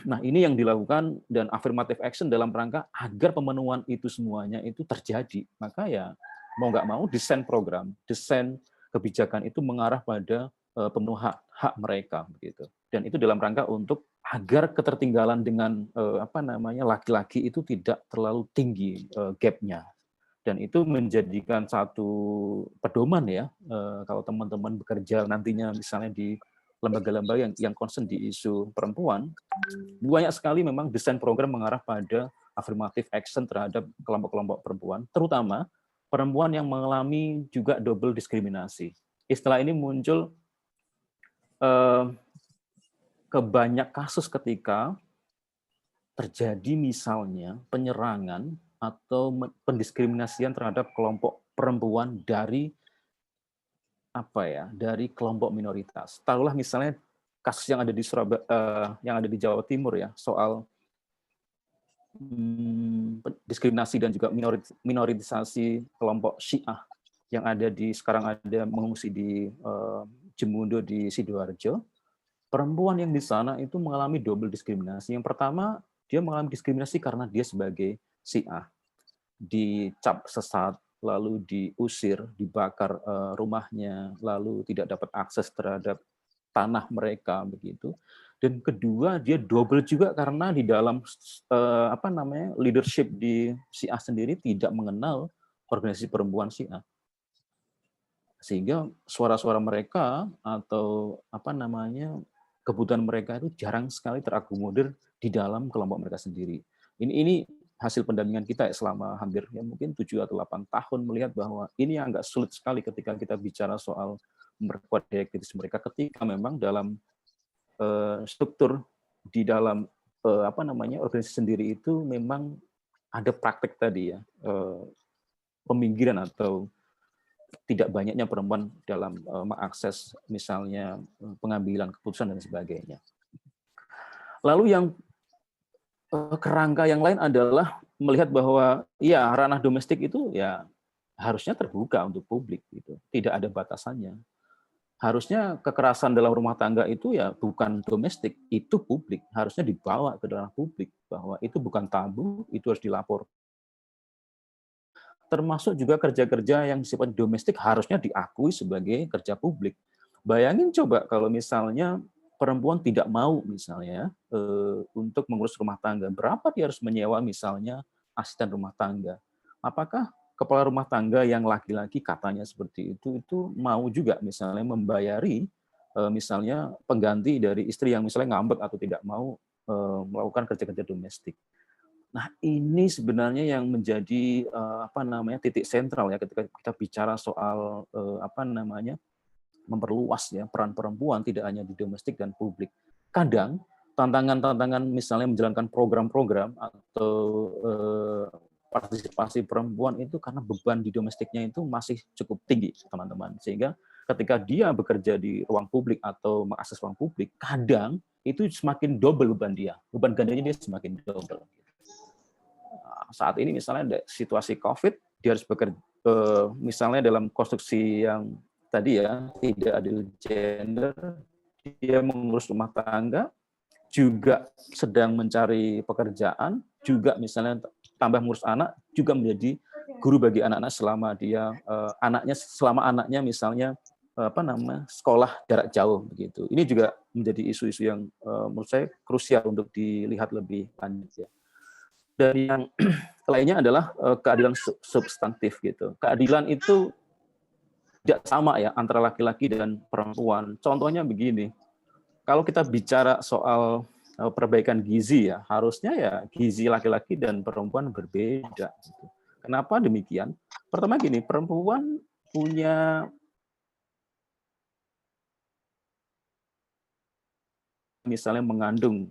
Nah, ini yang dilakukan dan affirmative action dalam rangka agar pemenuhan itu semuanya itu terjadi. Maka ya mau nggak mau desain program, desain kebijakan itu mengarah pada pemenuhan hak mereka begitu. Dan itu dalam rangka untuk agar ketertinggalan dengan laki-laki itu tidak terlalu tinggi gap-nya. Dan itu menjadikan satu pedoman ya, kalau teman-teman bekerja nantinya misalnya di lembaga-lembaga yang concern di isu perempuan, banyak sekali memang desain program mengarah pada affirmative action terhadap kelompok-kelompok perempuan, terutama perempuan yang mengalami juga double diskriminasi. Istilah ini muncul ke banyak kasus ketika terjadi misalnya penyerangan atau pendiskriminasian terhadap kelompok perempuan dari dari kelompok minoritas. Taruhlah misalnya kasus yang ada di Surabaya, yang ada di Jawa Timur ya, soal diskriminasi dan juga minoritisasi kelompok Syiah yang ada sekarang ada mengungsi di Jemundo di Sidoarjo. Perempuan yang di sana itu mengalami double diskriminasi. Yang pertama, dia mengalami diskriminasi karena dia sebagai Syiah, dicap sesat, lalu diusir, dibakar rumahnya, lalu tidak dapat akses terhadap tanah mereka begitu. Dan kedua, dia double juga karena di dalam leadership di Syiah sendiri tidak mengenal organisasi perempuan Syiah. Sehingga suara-suara mereka atau kebutuhan mereka itu jarang sekali terakomodir di dalam kelompok mereka sendiri. Ini hasil pendampingan kita selama hampir mungkin 7 atau 8 tahun melihat bahwa ini agak sulit sekali ketika kita bicara soal memperkuat daya kritis mereka ketika memang dalam struktur di dalam organisasi sendiri itu memang ada praktek tadi ya, peminggiran atau tidak banyaknya perempuan dalam mengakses misalnya pengambilan keputusan dan sebagainya. Lalu yang kerangka yang lain adalah melihat bahwa ya ranah domestik itu ya harusnya terbuka untuk publik gitu, tidak ada batasannya. Harusnya kekerasan dalam rumah tangga itu ya bukan domestik, itu publik, harusnya dibawa ke dalam publik bahwa itu bukan tabu, itu harus dilapor. Termasuk juga kerja-kerja yang sifat domestik harusnya diakui sebagai kerja publik. Bayangin coba kalau misalnya perempuan tidak mau misalnya untuk mengurus rumah tangga, berapa dia harus menyewa misalnya asisten rumah tangga? Apakah kepala rumah tangga yang laki-laki katanya seperti itu mau juga misalnya membayari misalnya pengganti dari istri yang misalnya ngambek atau tidak mau melakukan kerja-kerja domestik? Nah, ini sebenarnya yang menjadi titik sentral ya ketika kita bicara soal memperluas ya peran perempuan tidak hanya di domestik dan publik. Kadang tantangan-tantangan misalnya menjalankan program-program atau partisipasi perempuan itu karena beban di domestiknya itu masih cukup tinggi, teman-teman. Sehingga ketika dia bekerja di ruang publik atau mengakses ruang publik, kadang itu semakin double beban dia. Beban gandanya dia semakin double. Saat ini misalnya ada situasi COVID, dia harus bekerja misalnya dalam konstruksi yang tadi ya, tidak adil gender, dia mengurus rumah tangga, juga sedang mencari pekerjaan, juga misalnya tambah mengurus anak, juga menjadi guru bagi anak-anak selama anaknya misalnya sekolah jarak jauh begitu. Ini juga menjadi isu-isu yang menurut saya krusial untuk dilihat lebih lanjut ya. Dan yang lainnya adalah keadilan substantif gitu. Keadilan itu tidak sama ya antara laki-laki dan perempuan. Contohnya begini, kalau kita bicara soal perbaikan gizi ya, harusnya ya gizi laki-laki dan perempuan berbeda. Gitu. Kenapa demikian? Pertama gini, perempuan punya misalnya mengandung,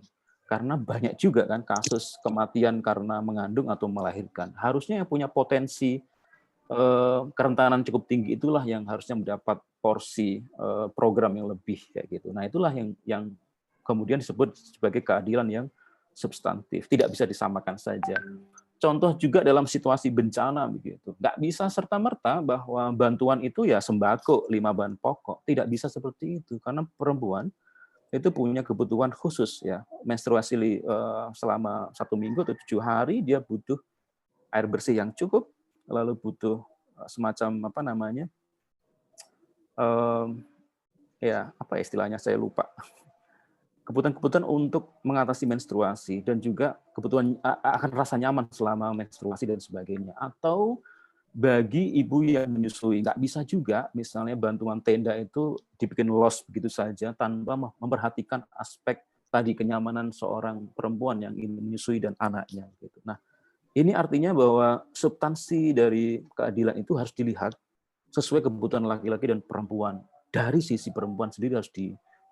karena banyak juga kan kasus kematian karena mengandung atau melahirkan. Harusnya yang punya potensi kerentanan cukup tinggi itulah yang harusnya mendapat porsi program yang lebih kayak gitu. Nah, itulah yang kemudian disebut sebagai keadilan yang substantif, tidak bisa disamakan saja. Contoh juga dalam situasi bencana begitu. Nggak bisa serta-merta bahwa bantuan itu ya sembako, 5 bahan pokok. Tidak bisa seperti itu karena perempuan itu punya kebutuhan khusus ya. Menstruasi selama 1 minggu atau 7 hari dia butuh air bersih yang cukup, lalu butuh semacam istilahnya saya lupa, kebutuhan-kebutuhan untuk mengatasi menstruasi dan juga kebutuhan akan rasa nyaman selama menstruasi dan sebagainya. Atau bagi ibu yang menyusui, nggak bisa juga misalnya bantuan tenda itu dibikin los begitu saja tanpa memperhatikan aspek tadi kenyamanan seorang perempuan yang ingin menyusui dan anaknya gitu. Nah, ini artinya bahwa substansi dari keadilan itu harus dilihat sesuai kebutuhan laki-laki dan perempuan. Dari sisi perempuan sendiri harus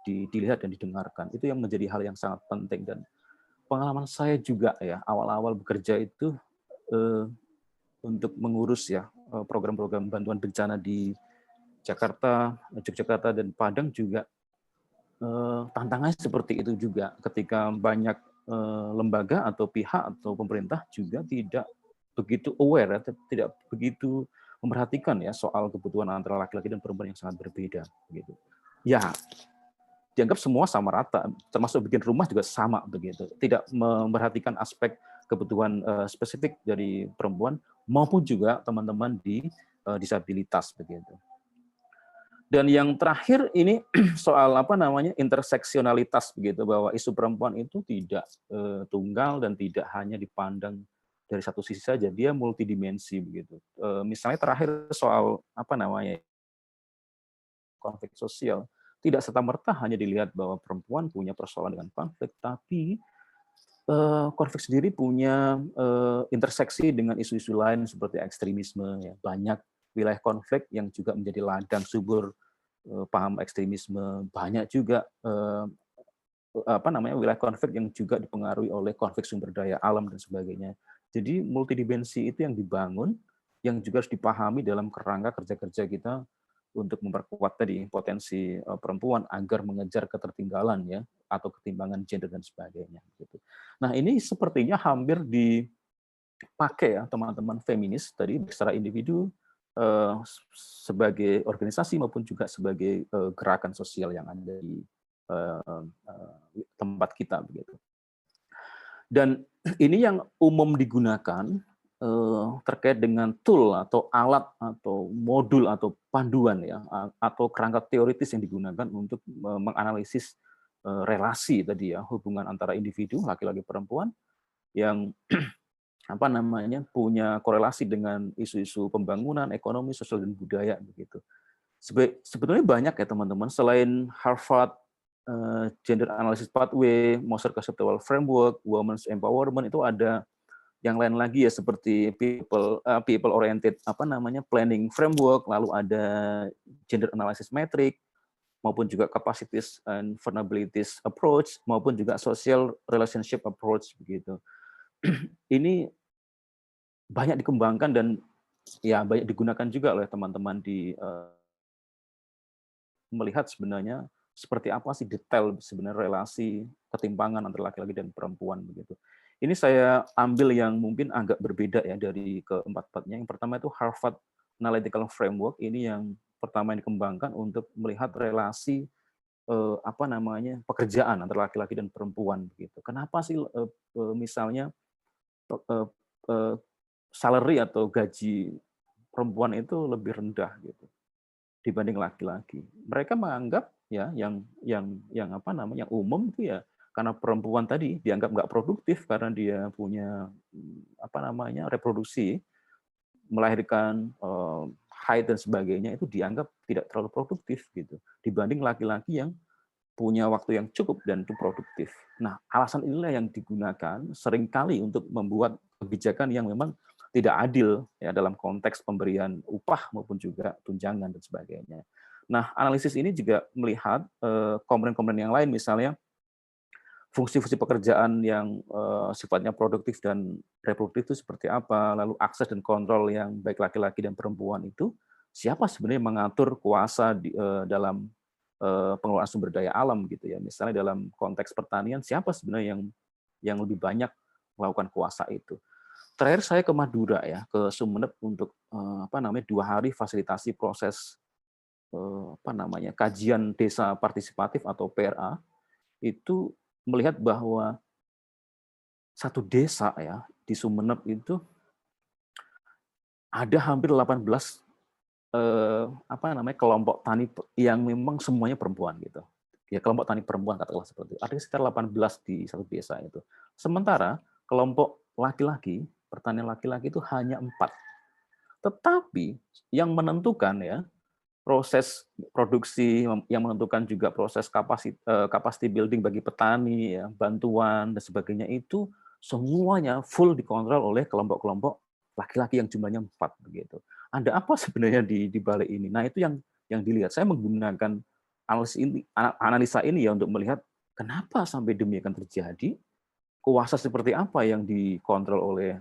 dilihat dan didengarkan. Itu yang menjadi hal yang sangat penting. Dan pengalaman saya juga ya, awal-awal bekerja itu untuk mengurus ya program-program bantuan bencana di Jakarta, Yogyakarta, dan Padang juga tantangannya seperti itu juga. Ketika banyak lembaga atau pihak atau pemerintah juga tidak begitu aware, tidak begitu memperhatikan ya soal kebutuhan antara laki-laki dan perempuan yang sangat berbeda begitu. Ya, dianggap semua sama rata, termasuk bikin rumah juga sama begitu. Tidak memperhatikan aspek kebutuhan spesifik dari perempuan maupun juga teman-teman di disabilitas begitu. Dan yang terakhir ini soal apa namanya interseksionalitas begitu, bahwa isu perempuan itu tidak tunggal dan tidak hanya dipandang dari satu sisi saja, dia multidimensi begitu. Misalnya terakhir soal apa namanya konflik sosial, tidak serta-merta hanya dilihat bahwa perempuan punya persoalan dengan konflik, tapi konflik sendiri punya interseksi dengan isu-isu lain seperti ekstremisme. Ya. Banyak wilayah konflik yang juga menjadi ladang subur paham ekstremisme. Banyak juga apa namanya wilayah konflik yang juga dipengaruhi oleh konflik sumber daya alam dan sebagainya. Jadi multidimensi itu yang dibangun, yang juga harus dipahami dalam kerangka kerja-kerja kita untuk memperkuat tadi potensi perempuan agar mengejar ketertinggalan ya atau ketimbangan gender dan sebagainya. Gitu. Nah ini sepertinya hampir dipakai ya teman-teman feminis tadi secara individu, sebagai organisasi maupun juga sebagai gerakan sosial yang ada di tempat kita begitu. Dan ini yang umum digunakan terkait dengan tool atau alat atau modul atau panduan ya atau kerangka teoritis yang digunakan untuk menganalisis relasi tadi ya hubungan antara individu laki-laki perempuan yang apa namanya punya korelasi dengan isu-isu pembangunan ekonomi sosial dan budaya begitu. Sebetulnya banyak ya teman-teman selain Harvard Gender Analysis Pathway, Moser Conceptual Framework, Women's Empowerment itu ada yang lain lagi ya seperti people oriented apa namanya planning framework, lalu ada gender analysis metric maupun juga capacities and vulnerabilities approach maupun juga social relationship approach begitu. Ini banyak dikembangkan dan ya banyak digunakan juga oleh teman-teman di melihat sebenarnya seperti apa sih detail sebenarnya relasi ketimpangan antara laki-laki dan perempuan begitu. Ini saya ambil yang mungkin agak berbeda ya dari keempat-empatnya. Yang pertama itu Harvard Analytical Framework, ini yang pertama yang dikembangkan untuk melihat relasi apa namanya pekerjaan antara laki-laki dan perempuan begitu. Kenapa sih misalnya salary atau gaji perempuan itu lebih rendah gitu dibanding laki-laki. Mereka menganggap ya yang apa namanya yang umum itu ya karena perempuan tadi dianggap nggak produktif karena dia punya apa namanya reproduksi melahirkan haid dan sebagainya itu dianggap tidak terlalu produktif gitu dibanding laki-laki yang punya waktu yang cukup dan itu produktif. Nah, alasan inilah yang digunakan seringkali untuk membuat kebijakan yang memang tidak adil ya dalam konteks pemberian upah maupun juga tunjangan dan sebagainya. Nah, analisis ini juga melihat komponen-komponen yang lain, misalnya fungsi-fungsi pekerjaan yang sifatnya produktif dan reproduktif itu seperti apa, lalu akses dan kontrol yang baik laki-laki dan perempuan itu, siapa sebenarnya mengatur kuasa dalam pengelolaan sumber daya alam gitu ya. Misalnya dalam konteks pertanian, siapa sebenarnya yang lebih banyak melakukan kuasa itu. Terakhir saya ke Madura ya, ke Sumeneb untuk 2 hari fasilitasi proses apa namanya kajian desa partisipatif atau PRA, itu melihat bahwa satu desa ya di Sumeneb itu ada hampir 18 kelompok tani yang memang semuanya perempuan gitu. Ya kelompok tani perempuan katakanlah seperti itu. Ada sekitar 18 di satu desa itu. Sementara kelompok laki-laki, pertanian laki-laki itu hanya 4. Tetapi yang menentukan ya proses produksi, yang menentukan juga proses capacity building bagi petani, ya, bantuan dan sebagainya itu semuanya full dikontrol oleh kelompok-kelompok laki-laki yang jumlahnya 4 begitu. Ada apa sebenarnya di balik ini? Nah itu yang dilihat. Saya menggunakan analisa ini ya untuk melihat kenapa sampai demikian terjadi. Kuasa seperti apa yang dikontrol oleh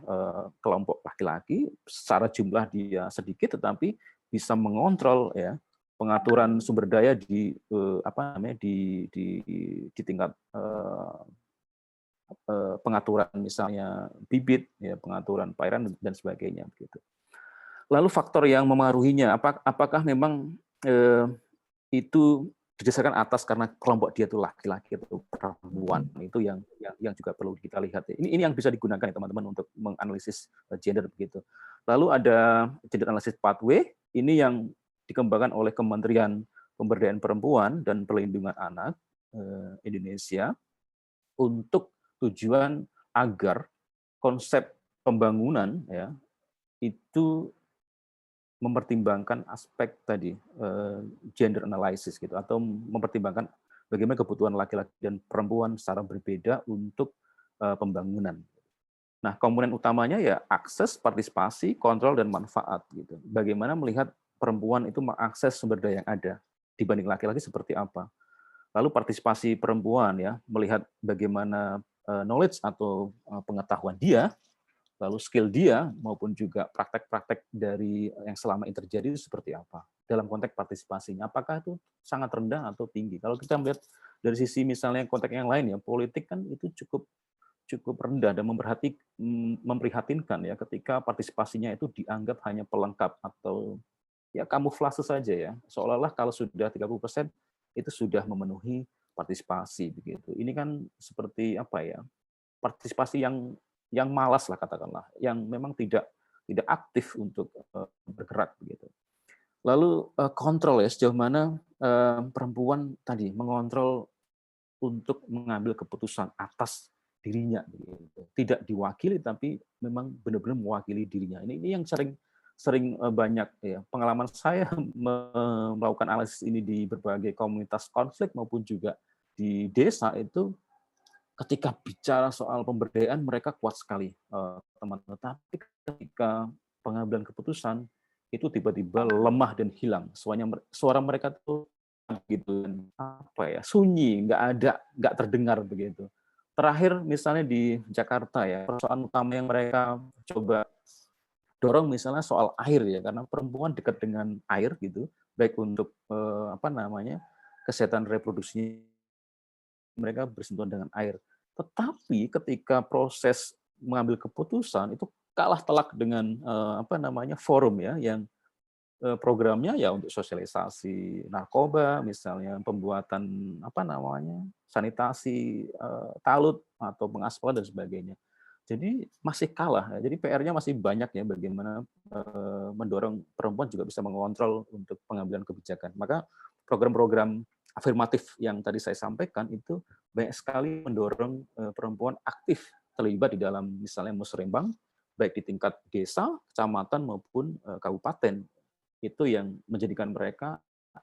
kelompok laki-laki, secara jumlah dia sedikit tetapi bisa mengontrol ya pengaturan sumber daya di di tingkat pengaturan misalnya bibit ya, pengaturan pairan dan sebagainya begitu. Lalu faktor yang memengaruhinya apakah memang itu didasarkan atas karena kelompok dia itu laki-laki atau perempuan, itu yang juga perlu kita lihat. Ini yang bisa digunakan ya teman-teman untuk menganalisis gender begitu. Lalu ada gender analysis pathway, ini yang dikembangkan oleh Kementerian Pemberdayaan Perempuan dan Perlindungan Anak Indonesia untuk tujuan agar konsep pembangunan ya itu mempertimbangkan aspek tadi gender analysis gitu, atau mempertimbangkan bagaimana kebutuhan laki-laki dan perempuan secara berbeda untuk pembangunan. Nah, komponen utamanya ya akses, partisipasi, kontrol, dan manfaat gitu. Bagaimana melihat perempuan itu mengakses sumber daya yang ada dibanding laki-laki seperti apa. Lalu partisipasi perempuan ya, melihat bagaimana knowledge atau pengetahuan dia, lalu skill dia maupun juga praktek-praktek dari yang selama ini terjadi itu seperti apa dalam konteks partisipasinya. Apakah itu sangat rendah atau tinggi? Kalau kita melihat dari sisi misalnya konteks yang lain ya, politik kan itu cukup rendah dan memprihatinkan ya ketika partisipasinya itu dianggap hanya pelengkap atau ya kamuflase saja ya. Seolah-olah kalau sudah 30% itu sudah memenuhi partisipasi begitu. Ini kan seperti apa ya? Partisipasi yang malas lah katakanlah, yang memang tidak aktif untuk bergerak begitu. Lalu kontrol ya, sejauh mana perempuan tadi mengontrol untuk mengambil keputusan atas dirinya, gitu. Tidak diwakili tapi memang benar-benar mewakili dirinya. Ini yang sering banyak ya pengalaman saya melakukan analisis ini di berbagai komunitas konflik maupun juga di desa itu. Ketika bicara soal pemberdayaan mereka kuat sekali teman-teman, tapi ketika pengambilan keputusan itu tiba-tiba lemah dan hilang. Suara mereka tuh gitu, apa ya, sunyi, nggak terdengar begitu. Terakhir misalnya di Jakarta ya, persoalan utama yang mereka coba dorong misalnya soal air ya, karena perempuan dekat dengan air gitu, baik untuk kesehatan reproduksinya, mereka bersentuhan dengan air. Tetapi ketika proses mengambil keputusan itu kalah telak dengan forum ya yang programnya ya untuk sosialisasi narkoba, misalnya pembuatan sanitasi talut atau pengaspal dan sebagainya. Jadi masih kalah. Jadi PR-nya masih banyak ya bagaimana mendorong perempuan juga bisa mengontrol untuk pengambilan kebijakan. Maka program-program afirmatif yang tadi saya sampaikan itu banyak sekali mendorong perempuan aktif terlibat di dalam misalnya musrembang, baik di tingkat desa, kecamatan maupun kabupaten. Itu yang menjadikan mereka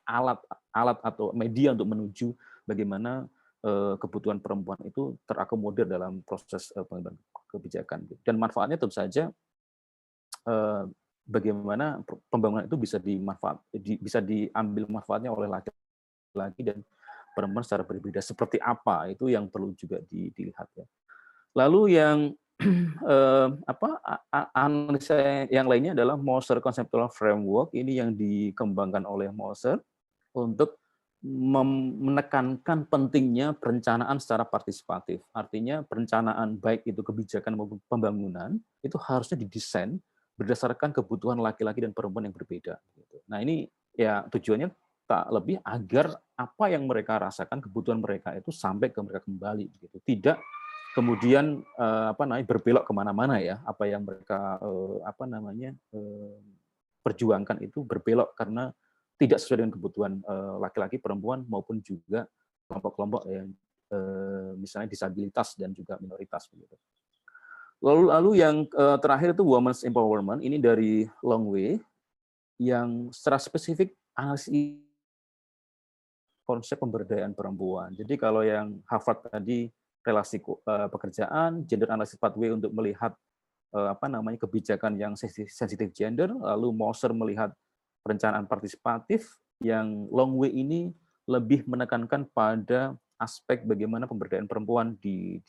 alat atau media untuk menuju bagaimana kebutuhan perempuan itu terakomodir dalam proses pengambilan kebijakan. Dan manfaatnya tentu saja bagaimana pembangunan itu bisa diambil manfaatnya oleh laki-laki dan perempuan secara berbeda. Seperti apa itu yang perlu juga dilihat ya. Lalu yang analisa yang lainnya adalah Moser Conceptual Framework. Ini yang dikembangkan oleh Moser untuk menekankan pentingnya perencanaan secara partisipatif. Artinya perencanaan baik itu kebijakan maupun pembangunan itu harusnya didesain berdasarkan kebutuhan laki-laki dan perempuan yang berbeda. Nah ini ya tujuannya tak lebih agar apa yang mereka rasakan, kebutuhan mereka itu sampai ke mereka kembali. Gitu. Tidak kemudian berbelok kemana-mana ya, apa yang mereka perjuangkan itu berbelok karena tidak sesuai dengan kebutuhan laki-laki, perempuan maupun juga kelompok-kelompok yang misalnya disabilitas dan juga minoritas begitu. Lalu yang terakhir itu Women's Empowerment, ini dari Longway yang secara spesifik analisis konsep pemberdayaan perempuan. Jadi kalau yang Harvard tadi relasi pekerjaan, gender analysis pathway untuk melihat kebijakan yang sensitif gender, lalu Moser melihat perencanaan partisipatif, yang Longway ini lebih menekankan pada aspek bagaimana pemberdayaan perempuan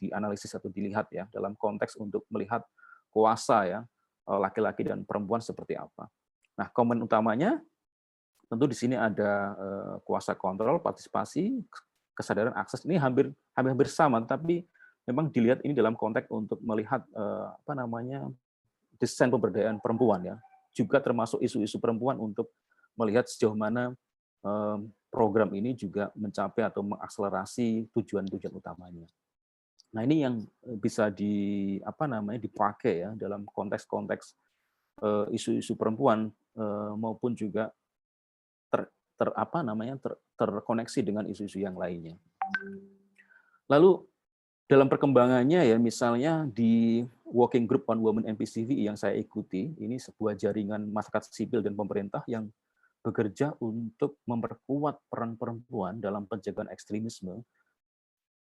dianalisis atau dilihat ya dalam konteks untuk melihat kuasa ya laki-laki dan perempuan seperti apa. Nah, komen utamanya tentu di sini ada kuasa kontrol, partisipasi, kesadaran akses, ini hampir sama, tapi memang dilihat ini dalam konteks untuk melihat desain pemberdayaan perempuan ya, juga termasuk isu-isu perempuan untuk melihat sejauh mana program ini juga mencapai atau mengakselerasi tujuan-tujuan utamanya. Nah ini yang bisa dipakai ya dalam konteks-konteks isu-isu perempuan maupun juga terkoneksi dengan isu-isu yang lainnya. Lalu dalam perkembangannya ya, misalnya di Working Group on Women and PCV yang saya ikuti, ini sebuah jaringan masyarakat sipil dan pemerintah yang bekerja untuk memperkuat peran perempuan dalam pencegahan ekstremisme.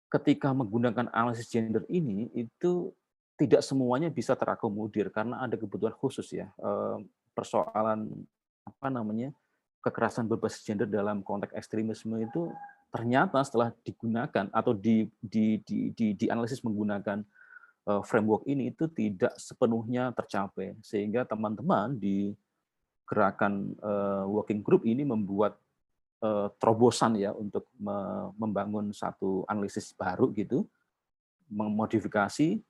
Ketika menggunakan analisis gender ini, itu tidak semuanya bisa terakomodir karena ada kebutuhan khusus ya. Persoalan kekerasan berbasis gender dalam konteks ekstremisme itu ternyata setelah digunakan atau dianalisis menggunakan framework ini itu tidak sepenuhnya tercapai, sehingga teman-teman di gerakan working group ini membuat terobosan ya untuk membangun satu analisis baru gitu, memodifikasi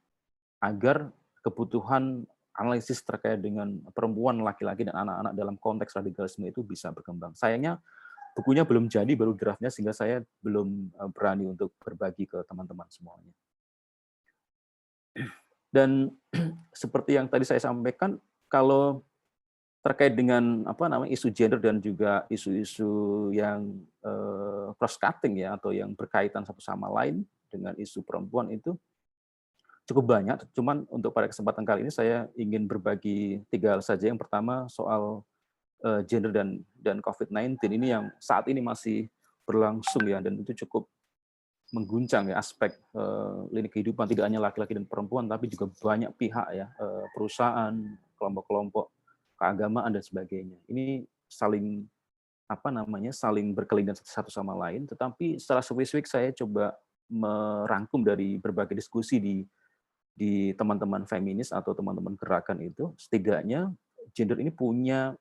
agar kebutuhan analisis terkait dengan perempuan, laki-laki, dan anak-anak dalam konteks radikalisme itu bisa berkembang. Sayangnya bukunya belum jadi, baru draftnya, sehingga saya belum berani untuk berbagi ke teman-teman semuanya. Dan seperti yang tadi saya sampaikan, kalau terkait dengan isu gender dan juga isu-isu yang cross cutting ya, atau yang berkaitan satu sama lain dengan isu perempuan itu cukup banyak. Cuman untuk pada kesempatan kali ini saya ingin berbagi 3 hal saja. Yang pertama soal gender dan COVID-19 ini yang saat ini masih berlangsung ya, dan itu cukup mengguncang ya aspek lini kehidupan, tidak hanya laki-laki dan perempuan, tapi juga banyak pihak ya, perusahaan, kelompok-kelompok keagamaan dan sebagainya. Ini saling saling berkelindan satu sama lain, tetapi secara spesifik saya coba merangkum dari berbagai diskusi di teman-teman feminis atau teman-teman gerakan itu, setidaknya gender ini punya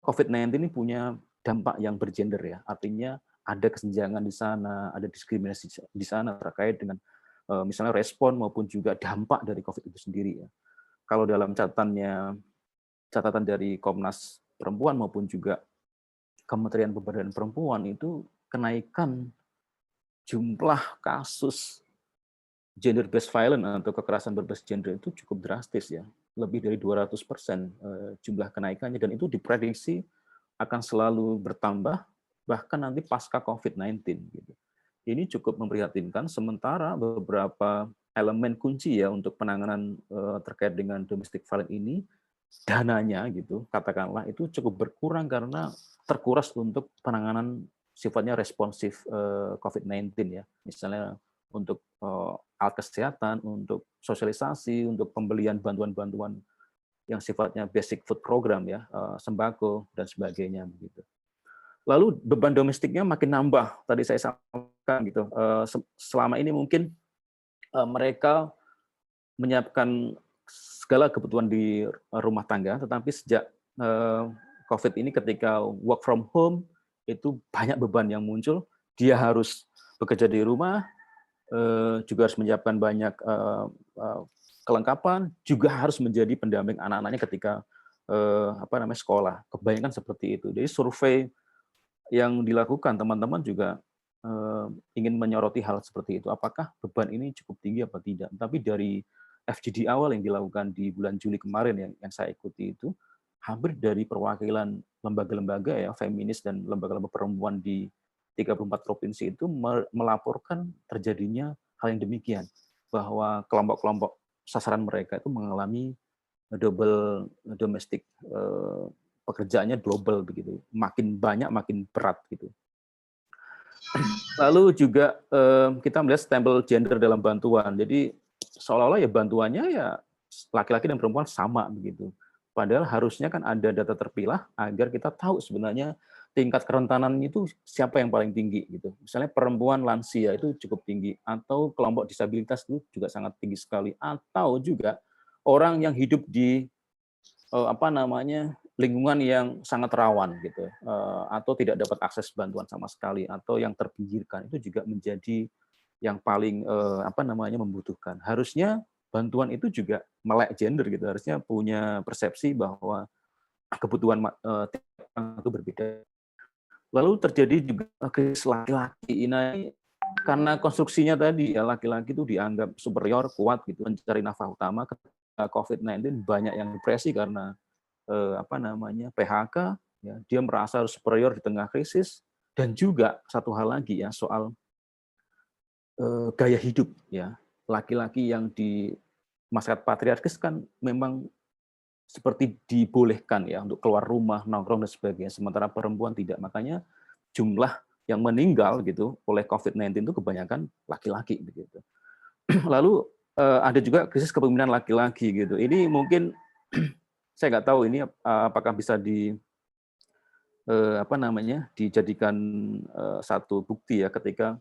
COVID-19 ini punya dampak yang bergender ya, artinya ada kesenjangan di sana, ada diskriminasi di sana terkait dengan misalnya respon maupun juga dampak dari COVID itu sendiri ya. Kalau dalam catatan dari Komnas Perempuan maupun juga Kementerian Pemberdayaan Perempuan itu kenaikan jumlah kasus gender based violence atau kekerasan berbasis gender itu cukup drastis ya, lebih dari 200% jumlah kenaikannya, dan itu diprediksi akan selalu bertambah bahkan nanti pasca COVID-19 gitu. Ini cukup memprihatinkan, sementara beberapa elemen kunci ya untuk penanganan terkait dengan domestic violence ini, dananya gitu katakanlah itu cukup berkurang karena terkuras untuk penanganan sifatnya responsif COVID-19 ya, misalnya untuk alat kesehatan, untuk sosialisasi, untuk pembelian bantuan-bantuan yang sifatnya basic food program ya, sembako dan sebagainya begitu. Lalu beban domestiknya makin nambah. Tadi saya sampaikan gitu. Selama ini mungkin mereka menyiapkan segala kebutuhan di rumah tangga, tetapi sejak COVID ini ketika work from home itu banyak beban yang muncul. Dia harus bekerja di rumah, juga harus menyiapkan banyak kelengkapan, juga harus menjadi pendamping anak-anaknya ketika sekolah. Kebanyakan seperti itu. Jadi survei yang dilakukan teman-teman juga ingin menyoroti hal seperti itu. Apakah beban ini cukup tinggi apa tidak? Tapi dari FGD awal yang dilakukan di bulan Juli kemarin yang saya ikuti itu, hampir dari perwakilan lembaga-lembaga ya feminis dan lembaga-lembaga perempuan di 34 provinsi itu melaporkan terjadinya hal yang demikian, bahwa kelompok-kelompok sasaran mereka itu mengalami double domestic, pekerjaannya double begitu, makin banyak makin berat gitu. Lalu juga kita melihat stempel gender dalam bantuan, jadi seolah-olah ya bantuannya ya laki-laki dan perempuan sama begitu. Padahal harusnya kan ada data terpilah agar kita tahu sebenarnya tingkat kerentanan itu siapa yang paling tinggi gitu. Misalnya perempuan lansia itu cukup tinggi, atau kelompok disabilitas itu juga sangat tinggi sekali, atau juga orang yang hidup di lingkungan yang sangat rawan gitu, atau tidak dapat akses bantuan sama sekali, atau yang terpinggirkan, itu juga menjadi yang paling membutuhkan. Harusnya bantuan itu juga melek gender gitu, harusnya punya persepsi bahwa kebutuhan itu berbeda. Lalu terjadi juga krisis laki-laki ini karena konstruksinya tadi ya, laki-laki itu dianggap superior, kuat gitu, mencari nafkah utama. Ketika COVID-19 banyak yang depresi karena PHK, Ya, dia merasa harus superior di tengah krisis, dan juga satu hal lagi ya soal gaya hidup ya. Laki-laki yang di masyarakat patriarkis kan memang seperti dibolehkan ya untuk keluar rumah, nongkrong dan sebagainya, sementara perempuan tidak. Makanya jumlah yang meninggal gitu oleh COVID-19 itu kebanyakan laki-laki begitu. Lalu ada juga krisis kepemimpinan laki-laki gitu. Ini mungkin saya nggak tahu ini apakah bisa dijadikan satu bukti ya ketika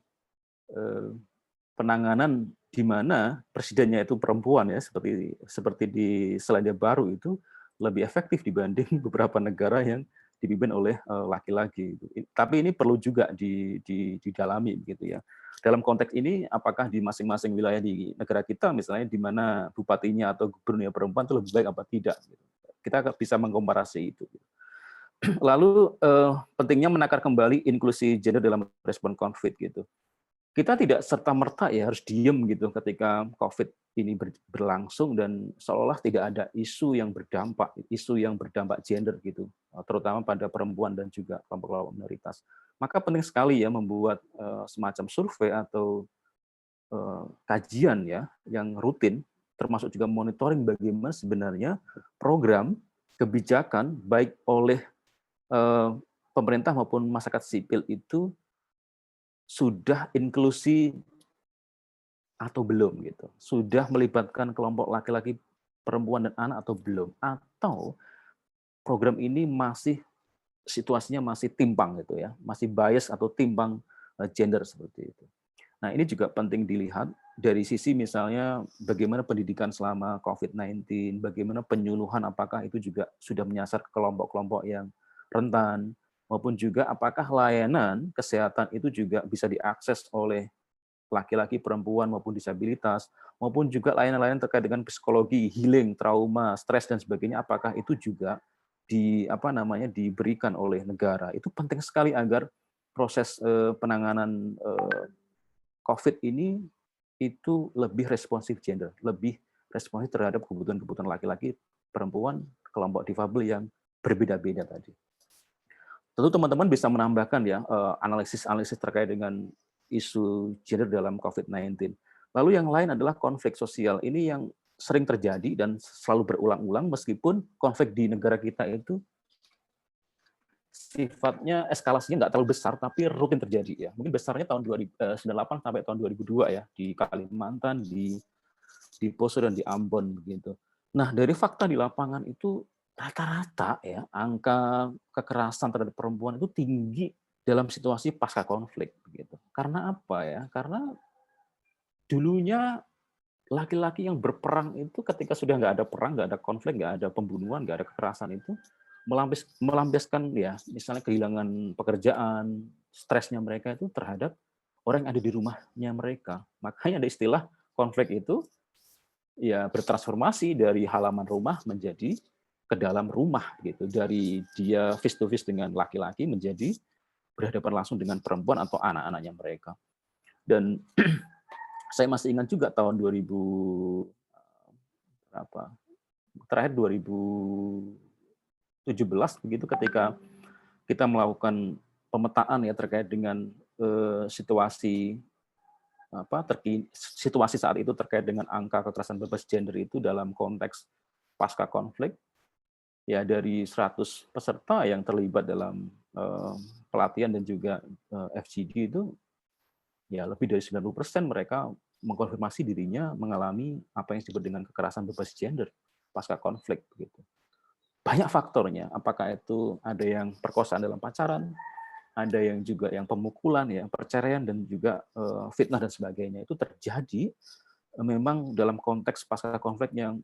penanganan di mana presidennya itu perempuan ya seperti di Selandia Baru itu lebih efektif dibanding beberapa negara yang dipimpin oleh laki-laki. Tapi ini perlu juga didalami begitu ya. Dalam konteks ini, apakah di masing-masing wilayah di negara kita, misalnya di mana bupatinya atau gubernurnya perempuan itu lebih baik apa tidak? Kita bisa mengkomparasi itu. Lalu pentingnya menakar kembali inklusi gender dalam respon konflik gitu. Kita tidak serta-merta ya harus diem gitu ketika COVID ini berlangsung dan seolah tidak ada isu yang berdampak gender gitu, terutama pada perempuan dan juga kelompok minoritas. Maka penting sekali ya membuat semacam survei atau kajian ya yang rutin, termasuk juga monitoring bagaimana sebenarnya program kebijakan baik oleh pemerintah maupun masyarakat sipil itu sudah inklusi atau belum gitu, sudah melibatkan kelompok laki-laki, perempuan dan anak atau belum, atau program ini masih situasinya masih timpang gitu ya, masih bias atau timpang gender seperti itu. Nah ini juga penting dilihat dari sisi misalnya bagaimana pendidikan selama COVID-19, bagaimana penyuluhan apakah itu juga sudah menyasar ke kelompok-kelompok yang rentan, maupun juga apakah layanan kesehatan itu juga bisa diakses oleh laki-laki, perempuan, maupun disabilitas, maupun juga layanan-layanan terkait dengan psikologi, healing, trauma, stres, dan sebagainya, apakah itu juga diberikan oleh negara. Itu penting sekali agar proses penanganan COVID ini itu lebih responsif gender, lebih responsif terhadap kebutuhan-kebutuhan laki-laki, perempuan, kelompok difabel yang berbeda-beda tadi. Tentu teman-teman bisa menambahkan ya analisis-analisis terkait dengan isu gender dalam COVID-19. Lalu yang lain adalah konflik sosial. Ini yang sering terjadi dan selalu berulang-ulang meskipun konflik di negara kita itu sifatnya eskalasinya nggak terlalu besar tapi rutin terjadi ya. Mungkin besarnya tahun 1998 sampai tahun 2002 ya di Kalimantan, di Poso dan di Ambon begitu. Nah, dari fakta di lapangan itu rata-rata ya angka kekerasan terhadap perempuan itu tinggi dalam situasi pasca konflik begitu. Karena apa ya? Karena dulunya laki-laki yang berperang itu ketika sudah nggak ada perang, nggak ada konflik, nggak ada pembunuhan, nggak ada kekerasan itu melampiaskan ya misalnya kehilangan pekerjaan, stresnya mereka itu terhadap orang yang ada di rumahnya mereka. Makanya ada istilah konflik itu ya bertransformasi dari halaman rumah menjadi ke dalam rumah gitu, dari dia face to face dengan laki-laki menjadi berhadapan langsung dengan perempuan atau anak-anaknya mereka. Dan saya masih ingat juga tahun 2017 begitu ketika kita melakukan pemetaan ya terkait dengan situasi saat itu terkait dengan angka kekerasan berbasis gender itu dalam konteks pasca konflik. Ya dari 100 peserta yang terlibat dalam pelatihan dan juga FGD itu ya lebih dari 90% mereka mengkonfirmasi dirinya mengalami apa yang disebut dengan kekerasan berbasis gender pasca konflik begitu. Banyak faktornya, apakah itu ada yang perkosaan dalam pacaran, ada yang juga yang pemukulan, ya perceraian dan juga fitnah dan sebagainya itu terjadi memang dalam konteks pasca konflik yang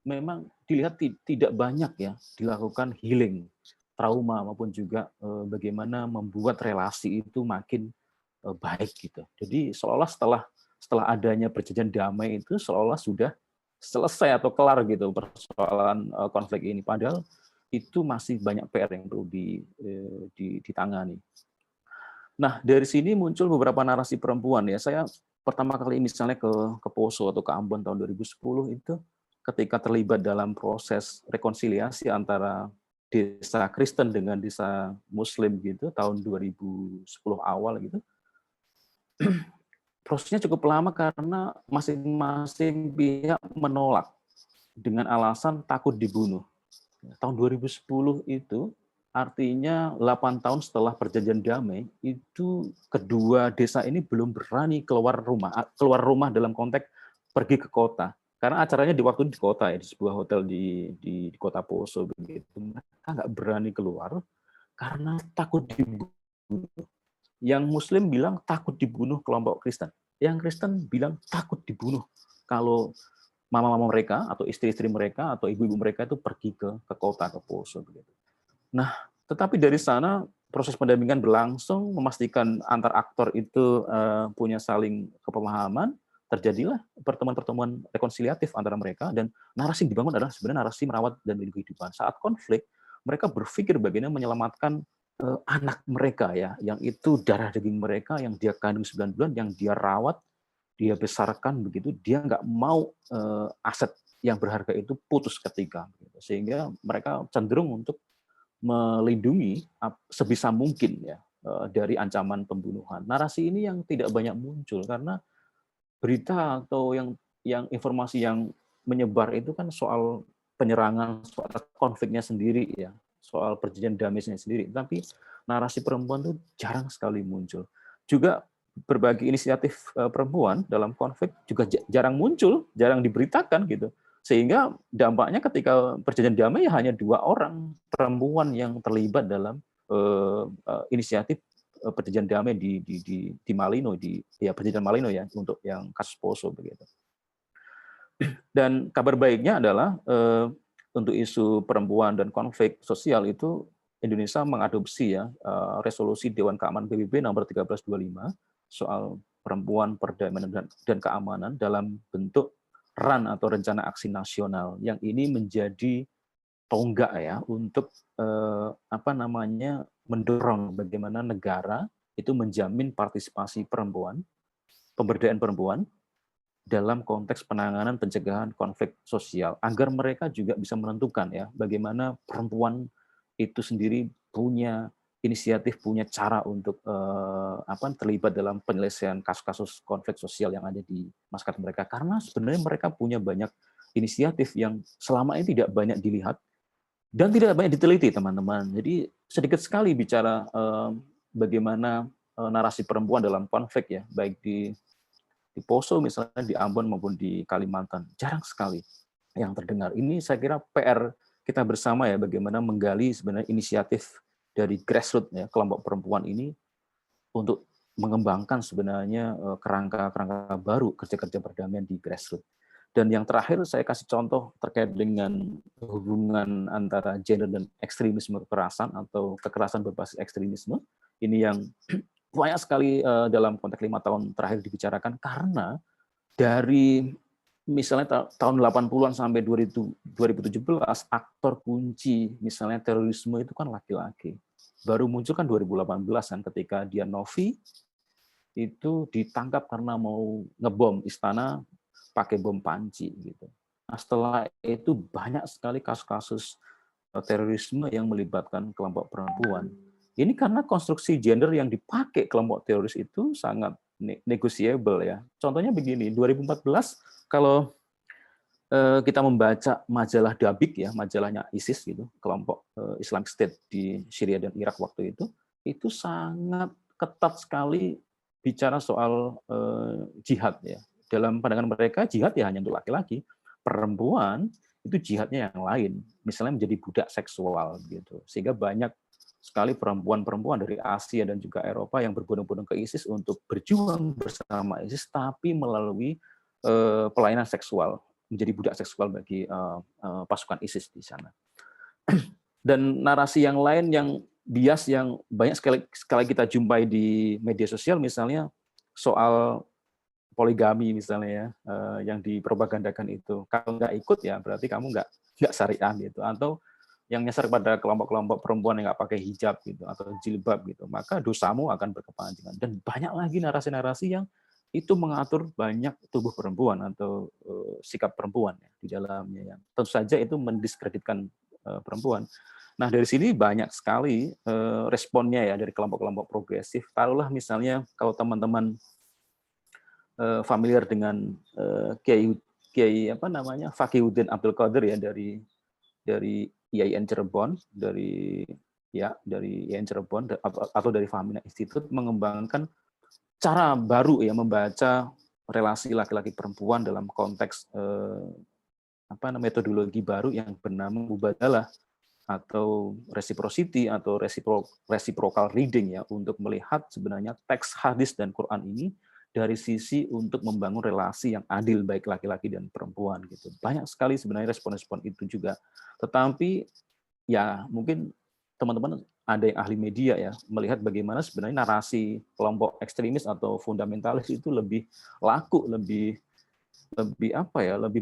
memang dilihat tidak banyak ya dilakukan healing trauma maupun juga bagaimana membuat relasi itu makin baik gitu. Jadi seolah setelah adanya perjanjian damai itu seolah sudah selesai atau kelar gitu persoalan konflik ini. Padahal itu masih banyak PR yang perlu ditangani. Nah dari sini muncul beberapa narasi perempuan ya. Saya pertama kali misalnya ke Poso atau ke Ambon tahun 2010 itu ketika terlibat dalam proses rekonsiliasi antara desa Kristen dengan desa Muslim gitu tahun 2010 awal gitu. Prosesnya cukup lama karena masing-masing pihak menolak dengan alasan takut dibunuh. Tahun 2010 itu artinya 8 tahun setelah perjanjian damai, itu kedua desa ini belum berani keluar rumah dalam konteks pergi ke kota. Karena acaranya di waktu di kota ya, di sebuah hotel di kota Poso begitu. Mereka nggak berani keluar karena takut dibunuh. Yang Muslim bilang takut dibunuh kelompok Kristen. Yang Kristen bilang takut dibunuh kalau mama-mama mereka atau istri-istri mereka atau ibu-ibu mereka itu pergi ke kota, ke Poso begitu. Nah, tetapi dari sana proses pendampingan berlangsung, memastikan antar aktor itu punya saling kepemahaman, terjadilah pertemuan-pertemuan rekonsiliatif antara mereka, dan narasi yang dibangun adalah sebenarnya narasi merawat dan melindungi kehidupan. Saat konflik, mereka berpikir bagaimana menyelamatkan anak mereka ya, yang itu darah daging mereka, yang dia kandung 9 bulan, yang dia rawat, dia besarkan begitu, dia nggak mau aset yang berharga itu putus ketika, sehingga mereka cenderung untuk melindungi sebisa mungkin ya dari ancaman pembunuhan. Narasi ini yang tidak banyak muncul karena berita atau yang informasi yang menyebar itu kan soal penyerangan, soal konfliknya sendiri ya, soal perjanjian damainya sendiri. Tapi narasi perempuan itu jarang sekali muncul. Juga berbagai inisiatif perempuan dalam konflik juga jarang muncul, jarang diberitakan gitu. Sehingga dampaknya ketika perjanjian damai ya hanya 2 orang perempuan yang terlibat dalam inisiatif perjanjian damai di Malino, perjanjian Malino ya, untuk yang kasus Poso begitu. Dan kabar baiknya adalah untuk isu perempuan dan konflik sosial itu Indonesia mengadopsi ya resolusi Dewan Keamanan PBB nomor 1325 soal perempuan, perdamaian dan keamanan dalam bentuk RAN atau rencana aksi nasional, yang ini menjadi tonggak ya untuk mendorong bagaimana negara itu menjamin partisipasi perempuan, pemberdayaan perempuan dalam konteks penanganan pencegahan konflik sosial, agar mereka juga bisa menentukan ya bagaimana perempuan itu sendiri punya inisiatif, punya cara untuk terlibat dalam penyelesaian kasus-kasus konflik sosial yang ada di masyarakat mereka. Karena sebenarnya mereka punya banyak inisiatif yang selama ini tidak banyak dilihat dan tidak banyak diteliti, teman-teman. Jadi sedikit sekali bicara bagaimana narasi perempuan dalam konflik ya, baik di Poso misalnya, di Ambon maupun di Kalimantan. Jarang sekali yang terdengar. Ini saya kira PR kita bersama ya, bagaimana menggali sebenarnya inisiatif dari grassroots ya, kelompok perempuan ini untuk mengembangkan sebenarnya kerangka-kerangka baru kerja-kerja perdamaian di grassroots. Dan yang terakhir saya kasih contoh terkait dengan hubungan antara gender dan ekstremisme kekerasan atau kekerasan berbasis ekstremisme. Ini yang banyak sekali dalam konteks 5 tahun terakhir dibicarakan, karena dari misalnya tahun 80-an sampai 2017 aktor kunci misalnya terorisme itu kan laki-laki. Baru muncul kan 2018 kan, ketika Dian Novi itu ditangkap karena mau ngebom istana pakai bom panci gitu. Nah, setelah itu banyak sekali kasus-kasus terorisme yang melibatkan kelompok perempuan. Ini karena konstruksi gender yang dipakai kelompok teroris itu sangat negotiable ya. Contohnya begini, 2014 kalau kita membaca majalah Dabik ya, majalahnya ISIS gitu, kelompok Islamic State di Syria dan Irak waktu itu sangat ketat sekali bicara soal jihad ya. Dalam pandangan mereka jihad ya hanya untuk laki-laki, perempuan itu jihadnya yang lain, misalnya menjadi budak seksual gitu. Sehingga banyak sekali perempuan-perempuan dari Asia dan juga Eropa yang berbondong-bondong ke ISIS untuk berjuang bersama ISIS, tapi melalui pelayanan seksual, menjadi budak seksual bagi pasukan ISIS di sana. Dan narasi yang lain yang bias yang banyak sekali kita jumpai di media sosial, misalnya soal poligami misalnya ya, yang dipropagandakan itu. Kalau nggak ikut ya berarti kamu nggak syariah gitu, atau yang nyasar pada kelompok-kelompok perempuan yang nggak pakai hijab gitu atau jilbab gitu, maka dosamu akan berkepanjangan. Dan banyak lagi narasi-narasi yang itu mengatur banyak tubuh perempuan atau sikap perempuan ya, di dalamnya. Yang tentu saja itu mendiskreditkan perempuan. Nah, dari sini banyak sekali responnya ya dari kelompok-kelompok progresif. Taruhlah misalnya kalau teman-teman familiar dengan Kiai apa namanya Fakihudin Abdul Qadir ya dari IAIN Cirebon, dari IAIN Cirebon atau dari Fahmina Institute mengembangkan cara baru ya membaca relasi laki-laki perempuan dalam konteks metodologi baru yang bernama mubadalah atau reciprocity atau reciprocal reading ya untuk melihat sebenarnya teks hadis dan Quran ini dari sisi untuk membangun relasi yang adil baik laki-laki dan perempuan gitu. Banyak sekali sebenarnya respon-respon itu juga. Tetapi ya mungkin teman-teman ada yang ahli media ya melihat bagaimana sebenarnya narasi kelompok ekstremis atau fundamentalis itu lebih laku, lebih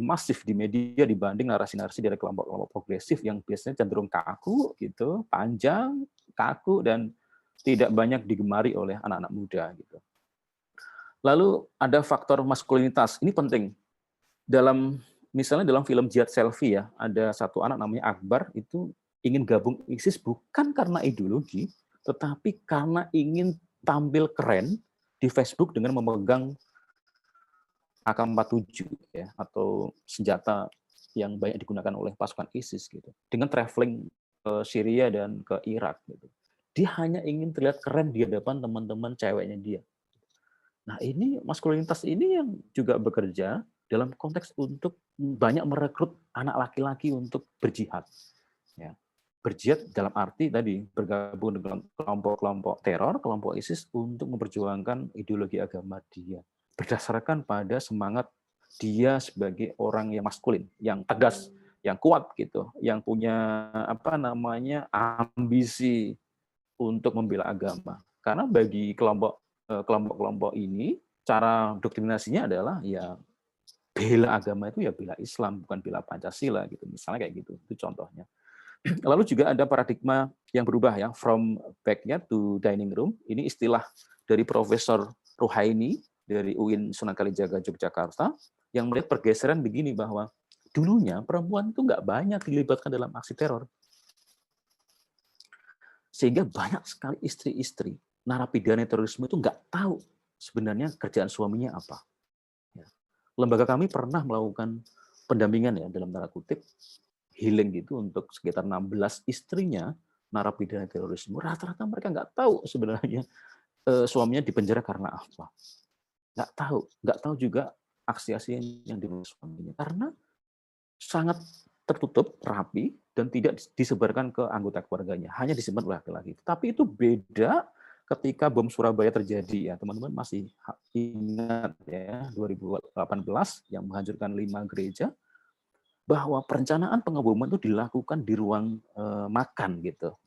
masif di media dibanding narasi-narasi dari kelompok-kelompok progresif yang biasanya cenderung kaku gitu, panjang, kaku dan tidak banyak digemari oleh anak-anak muda gitu. Lalu ada faktor maskulinitas. Ini penting. Misalnya dalam film Jihad Selfie ya, ada satu anak namanya Akbar itu ingin gabung ISIS bukan karena ideologi, tetapi karena ingin tampil keren di Facebook dengan memegang AK-47 ya atau senjata yang banyak digunakan oleh pasukan ISIS gitu. Dengan traveling ke Syria dan ke Irak gitu. Dia hanya ingin terlihat keren di hadapan teman-teman ceweknya dia. Nah, ini maskulinitas ini yang juga bekerja dalam konteks untuk banyak merekrut anak laki-laki untuk berjihad. Ya. Berjihad dalam arti tadi bergabung dengan kelompok-kelompok teror, kelompok ISIS untuk memperjuangkan ideologi agama dia. Berdasarkan pada semangat dia sebagai orang yang maskulin, yang tegas, yang kuat gitu, yang punya ambisi untuk membela agama. Karena bagi kelompok-kelompok ini cara doktrinasinya adalah ya bela agama itu ya bela Islam bukan bela Pancasila gitu. Misalnya kayak gitu. Itu contohnya. Lalu juga ada paradigma yang berubah ya from backyard to dining room. Ini istilah dari Profesor Ruhaini dari UIN Sunan Kalijaga Yogyakarta yang melihat pergeseran begini bahwa dulunya perempuan itu nggak banyak dilibatkan dalam aksi teror. Sehingga banyak sekali istri-istri narapidana terorisme itu nggak tahu sebenarnya kerjaan suaminya apa. Lembaga kami pernah melakukan pendampingan ya dalam tanda kutip healing gitu untuk sekitar 16 istrinya narapidana terorisme. Rata-rata mereka nggak tahu sebenarnya suaminya dipenjara karena apa. Nggak tahu juga aksi-aksi yang dilakukan suaminya karena sangat tertutup, rapi, dan tidak disebarkan ke anggota keluarganya. Hanya disimpan oleh laki-laki. Tapi itu beda ketika bom Surabaya terjadi. Ya, teman-teman masih ingat ya 2018 yang menghancurkan 5 gereja, bahwa perencanaan pengeboman itu dilakukan di ruang makan gitu,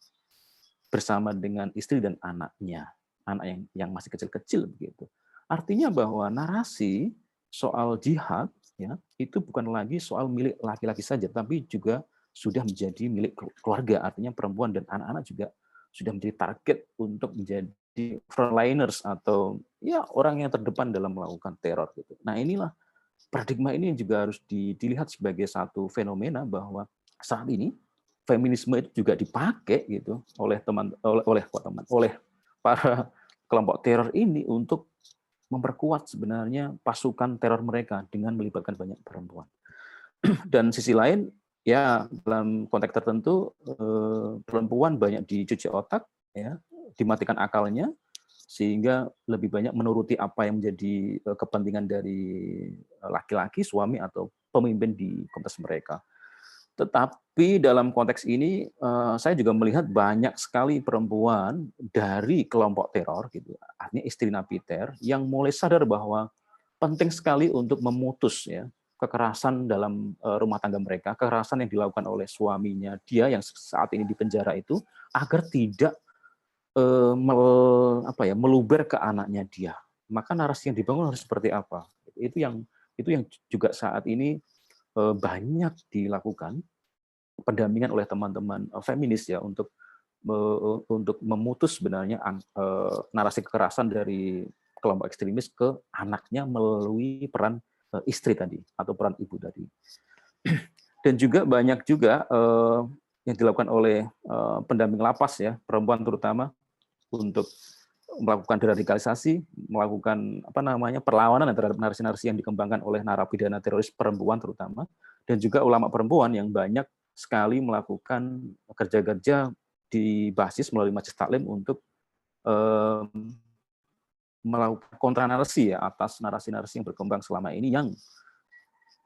bersama dengan istri dan anaknya, anak yang masih kecil-kecil begitu. Artinya bahwa narasi soal jihad ya itu bukan lagi soal milik laki-laki saja, tapi juga sudah menjadi milik keluarga. Artinya perempuan dan anak-anak juga sudah menjadi target untuk menjadi frontliners atau ya orang yang terdepan dalam melakukan teror gitu. Nah, inilah paradigma ini yang juga harus dilihat sebagai satu fenomena bahwa saat ini feminisme itu juga dipakai gitu oleh para kelompok teror ini untuk memperkuat sebenarnya pasukan teror mereka dengan melibatkan banyak perempuan. Dan sisi lain, ya dalam konteks tertentu perempuan banyak dicuci otak, ya, dimatikan akalnya, sehingga lebih banyak menuruti apa yang menjadi kepentingan dari laki-laki, suami atau pemimpin di konteks mereka. Tetapi dalam konteks ini saya juga melihat banyak sekali perempuan dari kelompok teror gitu, artinya istri napiter yang mulai sadar bahwa penting sekali untuk memutus ya kekerasan dalam rumah tangga mereka, kekerasan yang dilakukan oleh suaminya dia yang saat ini di penjara itu agar tidak meluber ke anaknya dia. Maka narasi yang dibangun harus seperti apa? Itu yang juga saat ini banyak dilakukan pendampingan oleh teman-teman feminis ya untuk memutus sebenarnya narasi kekerasan dari kelompok ekstremis ke anaknya melalui peran istri tadi atau peran ibu tadi. Dan juga banyak juga yang dilakukan oleh pendamping lapas ya, perempuan terutama, untuk melakukan deradikalisasi, melakukan perlawanan terhadap narasi-narasi yang dikembangkan oleh narapidana teroris perempuan terutama, dan juga ulama perempuan yang banyak sekali melakukan kerja-kerja di basis melalui majelis taklim untuk melakukan kontranarasi ya atas narasi-narasi yang berkembang selama ini yang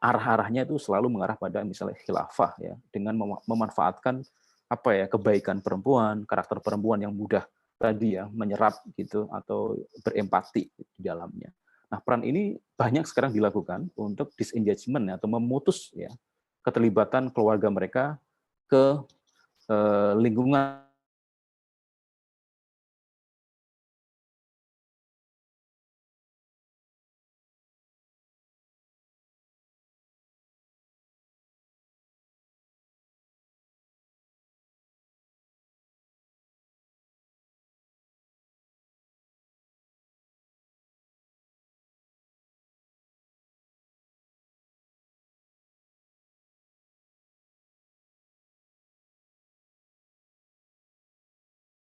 arah-arahnya itu selalu mengarah pada misalnya khilafah ya, dengan memanfaatkan kebaikan perempuan, karakter perempuan yang mudah tadi ya menyerap gitu atau berempati di dalamnya. Nah, peran ini banyak sekarang dilakukan untuk disengagement ya, atau memutus ya keterlibatan keluarga mereka ke lingkungan